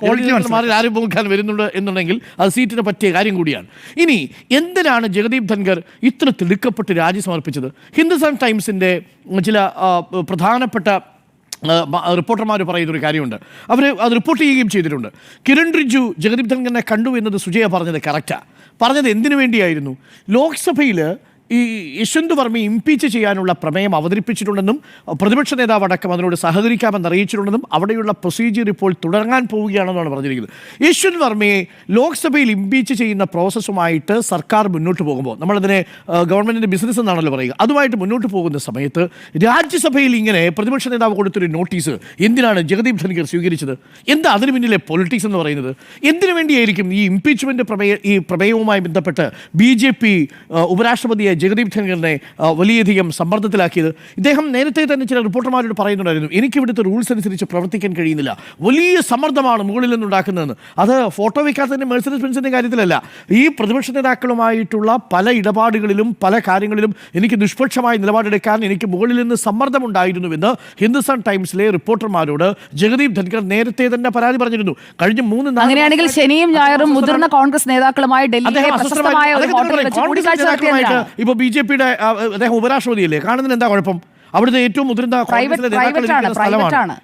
മാറി ആരിഫ് മുഹമ്മദ് ഖാൻ വരുന്നുണ്ട് എന്നുണ്ടെങ്കിൽ അത് സീറ്റിന് പറ്റിയ കാര്യം കൂടിയാണ്. ഇനി എന്തിനാണ് ജഗദീപ് ധൻഖർ ഇത്ര തിടുക്കപ്പെട്ട് രാജി സമർപ്പിച്ചത്? ഹിന്ദുസ്ഥാൻ ടൈംസിൻ്റെ ചില പ്രധാനപ്പെട്ട റിപ്പോർട്ടർമാർ പറയുന്നൊരു കാര്യമുണ്ട്. അവർ അത് റിപ്പോർട്ട് ചെയ്യുകയും ചെയ്തിട്ടുണ്ട്. കിരൺ റിജ്ജു ജഗദീപ് ധൻഖറിനെ കണ്ടു എന്നത് സുജയ പറഞ്ഞത് കറക്റ്റാണ്. പറഞ്ഞത് എന്തിനു വേണ്ടിയായിരുന്നു? ലോക്സഭയിൽ ഈ യശ്വന്ത് വർമ്മയെ ഇംപീച്ച് ചെയ്യാനുള്ള പ്രമേയം അവതരിപ്പിച്ചിട്ടുണ്ടെന്നും പ്രതിപക്ഷ നേതാവ് അടക്കം അതിനോട് സഹകരിക്കാമെന്ന് അറിയിച്ചിട്ടുണ്ടെന്നും അവിടെയുള്ള പ്രൊസീജിയർ ഇപ്പോൾ തുടങ്ങാൻ പോവുകയാണെന്നാണ് പറഞ്ഞിരിക്കുന്നത്. യശ്വന്ത് വർമ്മയെ ലോക്സഭയിൽ ഇംപീച്ച് ചെയ്യുന്ന പ്രോസസ്സുമായിട്ട് സർക്കാർ മുന്നോട്ട് പോകുമ്പോൾ, നമ്മളതിനെ ഗവൺമെൻറ്റിൻ്റെ ബിസിനസ് എന്നാണല്ലോ പറയുക, അതുമായിട്ട് മുന്നോട്ട് പോകുന്ന സമയത്ത് രാജ്യസഭയിൽ ഇങ്ങനെ പ്രതിപക്ഷ നേതാവ് കൊടുത്തൊരു നോട്ടീസ് എന്തിനാണ് ജഗദീപ് ധൻഖർ സ്വീകരിച്ചത്? എന്താ അതിന് പിന്നിലെ പൊളിറ്റിക്സ് എന്ന് പറയുന്നത്? എന്തിനു വേണ്ടിയായിരിക്കും ഈ ഇംപീച്ച്മെൻറ്റ് പ്രമേയവുമായി ബന്ധപ്പെട്ട് BJP ഉപരാഷ്ട്രപതിയെ ജഗദീപ് ധൻഖറിനെ വലിയധികം സമ്മർദ്ദത്തിലാക്കിയത്? ഇദ്ദേഹം നേരത്തെ തന്നെ ചില റിപ്പോർട്ടർമാരോട് പറയുന്നുണ്ടായിരുന്നു, എനിക്ക് ഇവിടുത്തെ റൂൾസ് അനുസരിച്ച് പ്രവർത്തിക്കാൻ കഴിയുന്നില്ല, വലിയ സമ്മർദ്ദമാണ് മുകളിൽ നിന്നുണ്ടാക്കുന്നതെന്ന്. അത് ഫോട്ടോ വയ്ക്കാത്തതിൻ്റെ മെഴ്സിഡസ് ബെൻസിൻ്റെ കാര്യത്തിലല്ല, ഈ പ്രതിപക്ഷ നേതാക്കളുമായിട്ടുള്ള പല ഇടപാടുകളിലും പല കാര്യങ്ങളിലും എനിക്ക് നിഷ്പക്ഷമായ നിലപാടെടുക്കാൻ എനിക്ക് മുകളിൽ നിന്ന് സമ്മർദ്ദമുണ്ടായിരുന്നുവെന്ന് ഹിന്ദുസ്ഥാൻ ടൈംസിലെ റിപ്പോർട്ടർമാരോട് ജഗദീപ് ധൻഖർ നേരത്തെ തന്നെ പരാതി പറഞ്ഞിരുന്നു. കഴിഞ്ഞ 3-4 അങ്ങനെയാണെങ്കിൽ ശനിയും ഞായറും മുതിർന്ന കോൺഗ്രസ് നേതാക്കളുമായി ഡൽഹിയിലെ പ്രശസ്തമായ ഒരു ഹോട്ടലിൽ വെച്ച് കൂടിക്കാഴ്ച നടത്തിയതാണ്. ഇപ്പോൾ BJPയുടെ അദ്ദേഹം ഉപരാഷ്ട്രപതിയല്ലേ, കാണുന്നതിന് എന്താ കുഴപ്പം? അവിടുത്തെ ഏറ്റവും മുതിർന്ന കോൺഗ്രസിലെ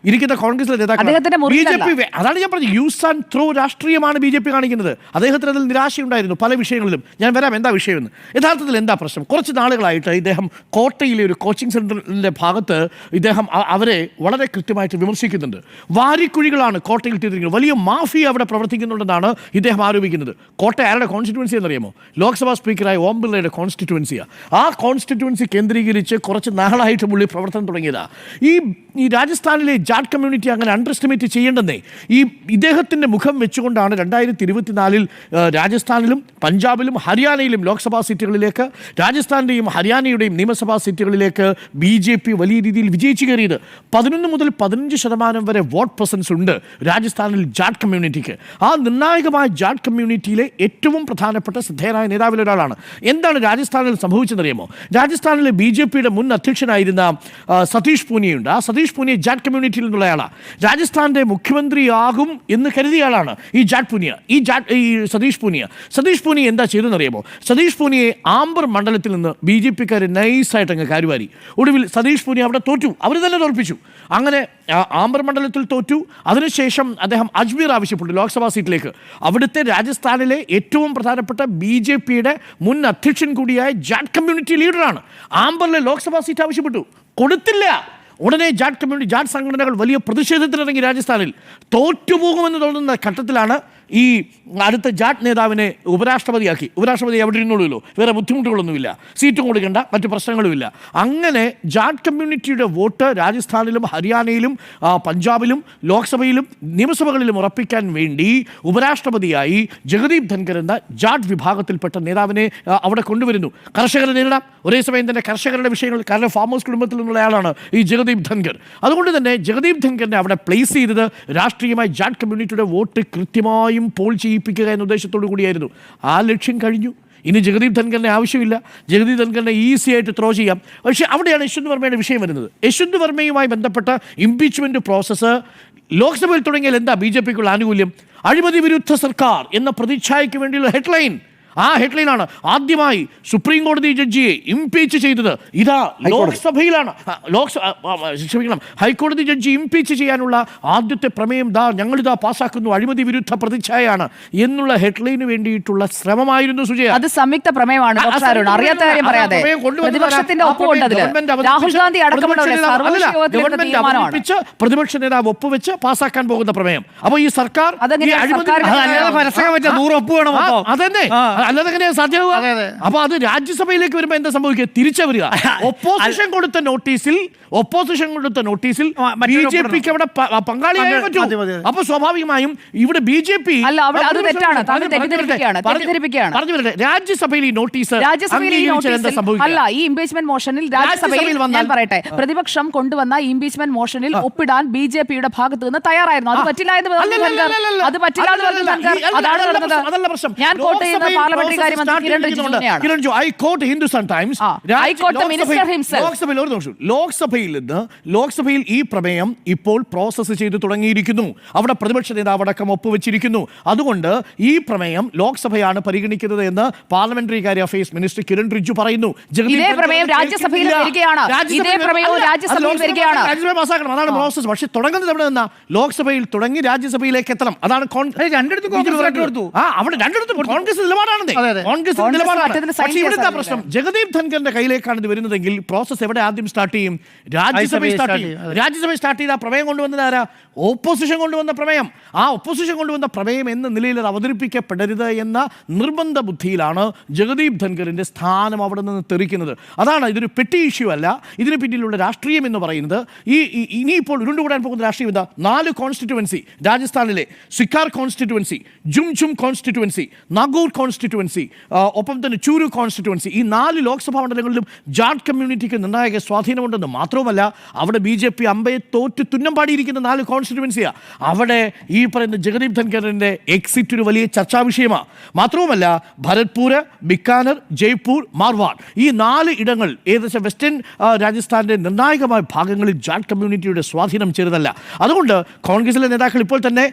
ഇരിക്കുന്ന കോൺഗ്രസിലെ നേതാക്കൾ BJP. അതാണ് ഞാൻ പറഞ്ഞത്, യൂസ് ആൻഡ് ത്രോ രാഷ്ട്രീയമാണ് BJP കാണിക്കുന്നത്. അദ്ദേഹത്തിന് അതിൽ നിരാശയുണ്ടായിരുന്നു പല വിഷയങ്ങളിലും. ഞാൻ വരാം എന്താ വിഷയമെന്ന്. യഥാർത്ഥത്തിൽ എന്താ പ്രശ്നം? കുറച്ച് നാളുകളായിട്ട് ഇദ്ദേഹം കോട്ടയിലെ ഒരു കോച്ചിങ് സെൻറ്ററിൻ്റെ ഭാഗത്ത് ഇദ്ദേഹം അവരെ വളരെ കൃത്യമായിട്ട് വിമർശിക്കുന്നുണ്ട്. വാരിക്കുഴികളാണ് കോട്ടയിൽ തീർത്തിരിക്കുന്നത്, വലിയ മാഫിയ അവിടെ പ്രവർത്തിക്കുന്നുണ്ടെന്നാണ് ഇദ്ദേഹം ആരോപിക്കുന്നത്. കോട്ട ആരുടെ കോൺസ്റ്റിറ്റ്യുവൻസി എന്നറിയാമോ? ലോക്സഭാ സ്പീക്കറായ ഓം ബിർളയുടെ കോൺസ്റ്റിറ്റ്യുവൻസിയാണ്. ആ കോൺസ്റ്റിറ്റ്യുവൻസി കേന്ദ്രീകരിച്ച് കുറച്ച് നാളായിട്ട് പ്രവർത്തനം തുടങ്ങിയതാണ്. ഈ രാജസ്ഥാനിലെ ജാട്ട് കമ്മ്യൂണിറ്റി അങ്ങനെ അണ്ടർ എസ്റ്റിമേറ്റ് ചെയ്യേണ്ടെന്നേ. ഇദ്ദേഹത്തിൻ്റെ മുഖം വെച്ചുകൊണ്ടാണ് 2024 രാജസ്ഥാനിലും പഞ്ചാബിലും ഹരിയാനയിലും ലോക്സഭാ സീറ്റുകളിലേക്ക്, രാജസ്ഥാൻ്റെയും ഹരിയാനയുടെയും നിയമസഭാ സീറ്റുകളിലേക്ക് BJP വലിയ രീതിയിൽ വിജയിച്ചു കയറിയത്. 11 മുതൽ 15% വരെ വോട്ട് പ്രസൻസ് ഉണ്ട് രാജസ്ഥാനിൽ ജാട്ട് കമ്മ്യൂണിറ്റിക്ക്. ആ നിർണായകമായ ജാട്ട് കമ്മ്യൂണിറ്റിയിലെ ഏറ്റവും പ്രധാനപ്പെട്ട ശ്രദ്ധേയനായ നേതാവിൽ ഒരാളാണ്. എന്താണ് രാജസ്ഥാനിൽ സംഭവിച്ചെന്നറിയാമോ? രാജസ്ഥാനിലെ BJPയുടെ മുൻ അധ്യക്ഷനായിരുന്ന സതീഷ് പൂനിയുണ്ട്. ആ സതീഷ് പൂനിയ ജാട്ട് കമ്മ്യൂണിറ്റിയിൽ നിന്നുള്ളയാളാണ്. രാജസ്ഥാൻ്റെ മുഖ്യമന്ത്രിയാകും എന്ന് കരുതിയ ആളാണ് ഈ സതീഷ് പൂനിയ എന്താ ചെയ്തെന്നറിയാമോ? സതീഷ് പൂനിയെ ആംബർ മണ്ഡലത്തിൽ നിന്ന് BJPക്കാർ നൈസായിട്ട് അങ്ങ് കാരുവാരി. ഒടുവിൽ സതീഷ് പൂനിയ അവിടെ തോറ്റു, അവർ തന്നെ തോൽപ്പിച്ചു. അങ്ങനെ ആംബർ മണ്ഡലത്തിൽ തോറ്റു. അതിനുശേഷം അദ്ദേഹം അജ്മീർ ആവശ്യപ്പെട്ടു ലോക്സഭാ സീറ്റിലേക്ക്. അവിടുത്തെ രാജസ്ഥാനിലെ ഏറ്റവും പ്രധാനപ്പെട്ട BJPയുടെ മുൻ അധ്യക്ഷൻ കൂടിയായ ജാട്ട് കമ്മ്യൂണിറ്റി ലീഡറാണ്. ആംബറിലെ ലോക്സഭാ സീറ്റ് ആവശ്യപ്പെട്ടു, കൊടുത്തില്ല. ഉടനെ ജാട്ട് സംഘടനകൾ വലിയ പ്രതിഷേധത്തിനിറങ്ങി രാജസ്ഥാനിൽ. തോറ്റുപോകുമെന്ന് തോന്നുന്ന ഘട്ടത്തിലാണ് ഈ അടുത്ത ജാട്ട് നേതാവിനെ ഉപരാഷ്ട്രപതിയാക്കി. ഉപരാഷ്ട്രപതി എവിടെ ഇരുന്നുള്ളൂ, വേറെ ബുദ്ധിമുട്ടുകളൊന്നുമില്ല, സീറ്റും കൊടുക്കേണ്ട, മറ്റു പ്രശ്നങ്ങളുമില്ല. അങ്ങനെ ജാട്ട് കമ്മ്യൂണിറ്റിയുടെ വോട്ട് രാജസ്ഥാനിലും ഹരിയാനയിലും പഞ്ചാബിലും ലോക്സഭയിലും നിയമസഭകളിലും ഉറപ്പിക്കാൻ വേണ്ടി ഉപരാഷ്ട്രപതിയായി ജഗദീപ് ധൻഖർ എന്ന ജാട്ട് വിഭാഗത്തിൽപ്പെട്ട നേതാവിനെ അവിടെ കൊണ്ടുവരുന്നു. കർഷകരെ നേരിടാം, ഒരേ സമയം തന്നെ കർഷകരുടെ വിഷയങ്ങൾ, കാരണം ഫാമേഴ്സ് കുടുംബത്തിൽ നിന്നുള്ള ആളാണ് ഈ ജഗദീപ് ധൻഖർ. അതുകൊണ്ട് തന്നെ ജഗദീപ് ധൻഖറിനെ അവിടെ പ്ലേസ് ചെയ്തത് രാഷ്ട്രീയമായി ജാട്ട് കമ്മ്യൂണിറ്റിയുടെ വോട്ട് കൃത്യമായും പോൾ ചെയ്യിപ്പിക്കുക എന്ന ഉദ്ദേശത്തോടു കൂടിയായിരുന്നു. ആ ലക്ഷ്യം കഴിഞ്ഞു. ഇനി ജഗദീപ് ധൻഖറിനെ ആവശ്യമില്ല. ജഗദീപ് ധൻഖറിനെ ഈസി ആയിട്ട് ത്രോ ചെയ്യാം. പക്ഷേ അവിടെയാണ് യശ്വന്ത് വർമ്മയുടെ വിഷയം വരുന്നത്. യശ്വന്ത് വർമ്മയുമായി ബന്ധപ്പെട്ട ഇംപീച്ച്മെൻറ്റ് പ്രോസസ്സ് ലോക്സഭയിൽ തുടങ്ങിയാൽ എന്താ ബി ജെ പിക്കുള്ള ആനുകൂല്യം? അഴിമതി വിരുദ്ധ സർക്കാർ എന്ന പ്രതിച്ഛായയ്ക്ക് വേണ്ടിയുള്ള ഹെഡ്ലൈൻ. ആ ഹെഡ്ലൈനാണ് ആദ്യമായി സുപ്രീം കോടതി ജഡ്ജിയെ ഇംപീച്ച് ചെയ്തത്. ഇതാ ലോക്സഭയിലാണ്. ക്ഷമിക്കണം, ഹൈക്കോടതി ജഡ്ജി ഇംപീച്ച് ചെയ്യാനുള്ള ആദ്യത്തെ പ്രമേയം ഞങ്ങളിതാ പാസ്സാക്കുന്നു, അഴിമതി വിരുദ്ധ പ്രതിച്ഛായയാണ് എന്നുള്ള ഹെഡ്ലൈന് വേണ്ടിയിട്ടുള്ള ശ്രമമായിരുന്നു സുജയ. അത് സംയുക്ത പ്രമേയമാണ്. അറിയാത്ത കാര്യം പറയാതെ പ്രതിപക്ഷത്തിന്റെ ഒപ്പുണ്ട് അതിൽ. രാഹുൽ ഗാന്ധി അവതരിപ്പിച്ച് പ്രതിപക്ഷ നേതാവ് ഒപ്പുവെച്ച് പാസ്സാക്കാൻ പോകുന്ന പ്രമേയം. അപ്പോൾ ഈ സർക്കാർ അതന്നെ അല്ലാതെ എങ്ങനെയാ സാധ്യമാവുക? അപ്പൊ അത് രാജ്യസഭയിലേക്ക് വരുമ്പോൾ എന്താ സംഭവിക്കുക? തിരിച്ചു വരിക. ഓപ്പോസിഷൻ കൊടുത്ത നോട്ടീസിൽ ബി ജെ പിക്ക് അവിടെ പങ്കാളിയായി പറ്റൂ. അപ്പൊ സ്വാഭാവികമായും ഇവിടെ ബി ജെ പി പറഞ്ഞു വരട്ടെ, രാജ്യസഭയിൽ ഈ നോട്ടീസ് അല്ല, ഈ ഇംപീച്ച്മെന്റ് മോഷനിൽ രാജ്യസഭയിൽ ഞാൻ പറയട്ടെ, പ്രതിപക്ഷം കൊണ്ടുവന്ന ഇംപീച്ച്മെന്റ് മോഷനിൽ ഒപ്പിടാൻ ബി ജെ പിയുടെ ഭാഗത്ത് നിന്ന് തയ്യാറായിരുന്നു. അത് പറ്റില്ല എന്ന് അതല്ല പ്രശ്നം. ഞാൻ കോട്ട് ചെയ്യുന്ന പാർലമെന്ററി കാര്യമന്ത്രി കിരൺ റിജിജുവിനെയാണ്. ലോക്സഭയിൽ ഈ പ്രമേയം ഇപ്പോൾ പ്രോസസ്സ് ചെയ്ത് തുടങ്ങിയിരിക്കുന്നു. അവിടെ പ്രതിപക്ഷ നേതാവ് അടക്കം ഒപ്പുവെച്ചിരിക്കുന്നു. അതുകൊണ്ട് ഈ പ്രമേയം ലോക്സഭയാണ് പരിഗണിക്കുന്നത് എന്ന് പാർലമെന്ററി കാര്യ അഫയേഴ്സ് മിനിസ്റ്റർ കിരൺ റിജിജു പറയുന്നു. രാജ്യസഭയിൽ പാസ്സാക്കണം, അതാണ് പ്രോസസ്. പക്ഷേ തുടങ്ങുന്നത് എവിടെ നിന്നാ? ലോക്സഭയിൽ തുടങ്ങി രാജ്യസഭയിലേക്ക് എത്തണം. അതാണ് അവിടെ രണ്ടിടത്തും കോൺഗ്രസ് നിലപാടാണ്. പക്ഷേ ഇവിടുത്തെ പ്രശ്നം ജഗദീപ് ധൻഖറിന്റെ കയ്യിലേക്കാണ് ഇത് വരുന്നതെങ്കിൽ പ്രോസസ് എവിടെ ആദ്യം സ്റ്റാർട്ട് ചെയ്യും? രാജ്യസഭയിൽ സ്റ്റാർട്ട് ചെയ്ത പ്രമേയം കൊണ്ടുവന്നത് ആരാ? ഓപ്പോസിഷൻ കൊണ്ടുവന്ന പ്രമേയം. ആ ഓപ്പോസിഷൻ കൊണ്ടുവന്ന പ്രമേയം എന്ന നിലയിൽ അത് അവതരിപ്പിക്കപ്പെടരുത് എന്ന നിർബന്ധ ബുദ്ധിയിലാണ് ജഗദീപ് ധൻഖറിന്റെ സ്ഥാനം അവിടെ നിന്ന് തെറിക്കുന്നത്. അതാണ്, ഇതൊരു പെട്ടി ഇഷ്യൂ അല്ല. ഇതിന് പിന്നിലുള്ള രാഷ്ട്രീയം എന്ന് പറയുന്നത് ഇനിയിപ്പോൾ ഉരുണ്ടുകൂടാൻ പോകുന്ന രാഷ്ട്രീയം എന്താ? 4 കോൺസ്റ്റിറ്റ്യുവൻസി രാജസ്ഥാനിലെ Sikar constituency, ജുംജും constituency, Nagaur constituency, ഒപ്പം തന്നെ ചൂരു കോൺസ്റ്റിറ്റ്യുവൻസി, ഈ 4 ലോക്സഭാ മണ്ഡലങ്ങളിലും ജാട്ട് കമ്മ്യൂണിറ്റിക്ക് നിർണായക സ്വാധീനമുണ്ടെന്ന് മാത്രവുമല്ല അവിടെ ബി ജെ പി അമ്പയെ തോറ്റ് തുന്നം പാടിയിരിക്കുന്ന 4 കോൺസ്റ്റിറ്റ്യുവൻസിയാണ്. അവിടെ ഈ പറയുന്ന ജഗദീപ് ധൻഖറിന്റെ എക്സിറ്റ് ഒരു വലിയ ചർച്ചാ വിഷയമാണ്. മാത്രവുമല്ല ഭരത്പൂര്, ബിക്കാനർ, ജയ്പൂർ, മാർവാഡ്, ഈ 4 ഇടങ്ങൾ ഏകദേശം വെസ്റ്റേൺ രാജസ്ഥാന്റെ നിർണായകമായ ഭാഗങ്ങളിൽ ജാട്ട് കമ്മ്യൂണിറ്റിയുടെ സ്വാധീനം ചെറുതല്ല. അതുകൊണ്ട് കോൺഗ്രസിലെ നേതാക്കൾ ഇപ്പോൾ തന്നെ,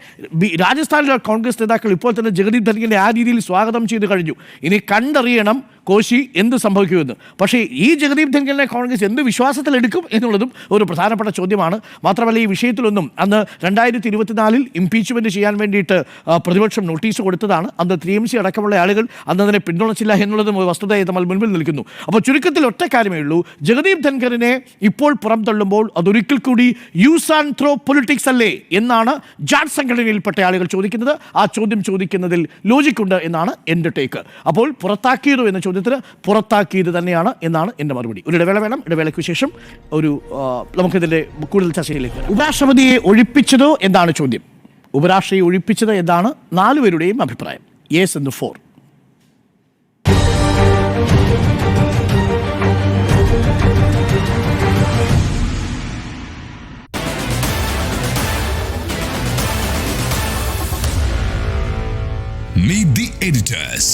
രാജസ്ഥാനിലെ കോൺഗ്രസ് നേതാക്കൾ ഇപ്പോൾ തന്നെ ജഗദീപ് ധൻഖറിനെ ആ രീതിയിൽ സ്വാഗതം ചെയ്തു കഴിഞ്ഞു. ഇനി കണ്ടറിയണം കോശി എന്ത് സംഭവിക്കുമെന്ന്. പക്ഷേ ഈ ജഗദീപ് ധൻഖറിനെ കോൺഗ്രസ് എന്ത് വിശ്വാസത്തിലെടുക്കും എന്നുള്ളതും ഒരു പ്രധാനപ്പെട്ട ചോദ്യമാണ്. മാത്രമല്ല ഈ വിഷയത്തിലൊന്നും അന്ന് 2024 ഇംപീച്ച്മെൻറ്റ് ചെയ്യാൻ വേണ്ടിയിട്ട് പ്രതിപക്ഷം നോട്ടീസ് കൊടുത്തതാണ്. അന്ന് 3MC അടക്കമുള്ള ആളുകൾ അന്ന് അതിനെ പിന്തുണച്ചില്ല എന്നുള്ളതും ഒരു വസ്തുതയെ നമ്മൾ മുൻപിൽ നിൽക്കുന്നു. അപ്പോൾ ചുരുക്കത്തിൽ ഒറ്റ കാര്യമേ ഉള്ളൂ, ജഗദീപ് ധൻഖറിനെ ഇപ്പോൾ പുറംതള്ളുമ്പോൾ അതൊരിക്കൽ കൂടി യൂസ് ആൻഡ് ത്രോ പൊളിറ്റിക്സ് അല്ലേ എന്നാണ് ജാട്ട് സംഘടനയിൽപ്പെട്ട ആളുകൾ ചോദിക്കുന്നത്. ആ ചോദ്യം ചോദിക്കുന്നതിൽ ലോജിക്കുണ്ട് എന്നാണ് എൻ്റെ ടേക്ക്. അപ്പോൾ പുറത്താക്കിയതോ എന്ന ചോദ്യത്തിന് പുറത്താക്കിയത് തന്നെയാണ് എന്നാണ് എൻ്റെ മറുപടി. ഒരു ഇടവേള വേണം. ഇടവേളയ്ക്ക് ശേഷം നമുക്കിതിൻ്റെ കൂടുതൽ ചർച്ചയിലേക്ക് വരാം. ഉപരാഷ്ട്രപതിയെ ഒഴിപ്പിച്ചതോ എന്നാണ് ചോദ്യം. ഉപരാഷ്ട്രപതിയെ ഒഴിപ്പിച്ചത് എന്നാണ് 4 പേരുടെയും അഭിപ്രായം. യെസ് എന്ന് 4. Meet the editors.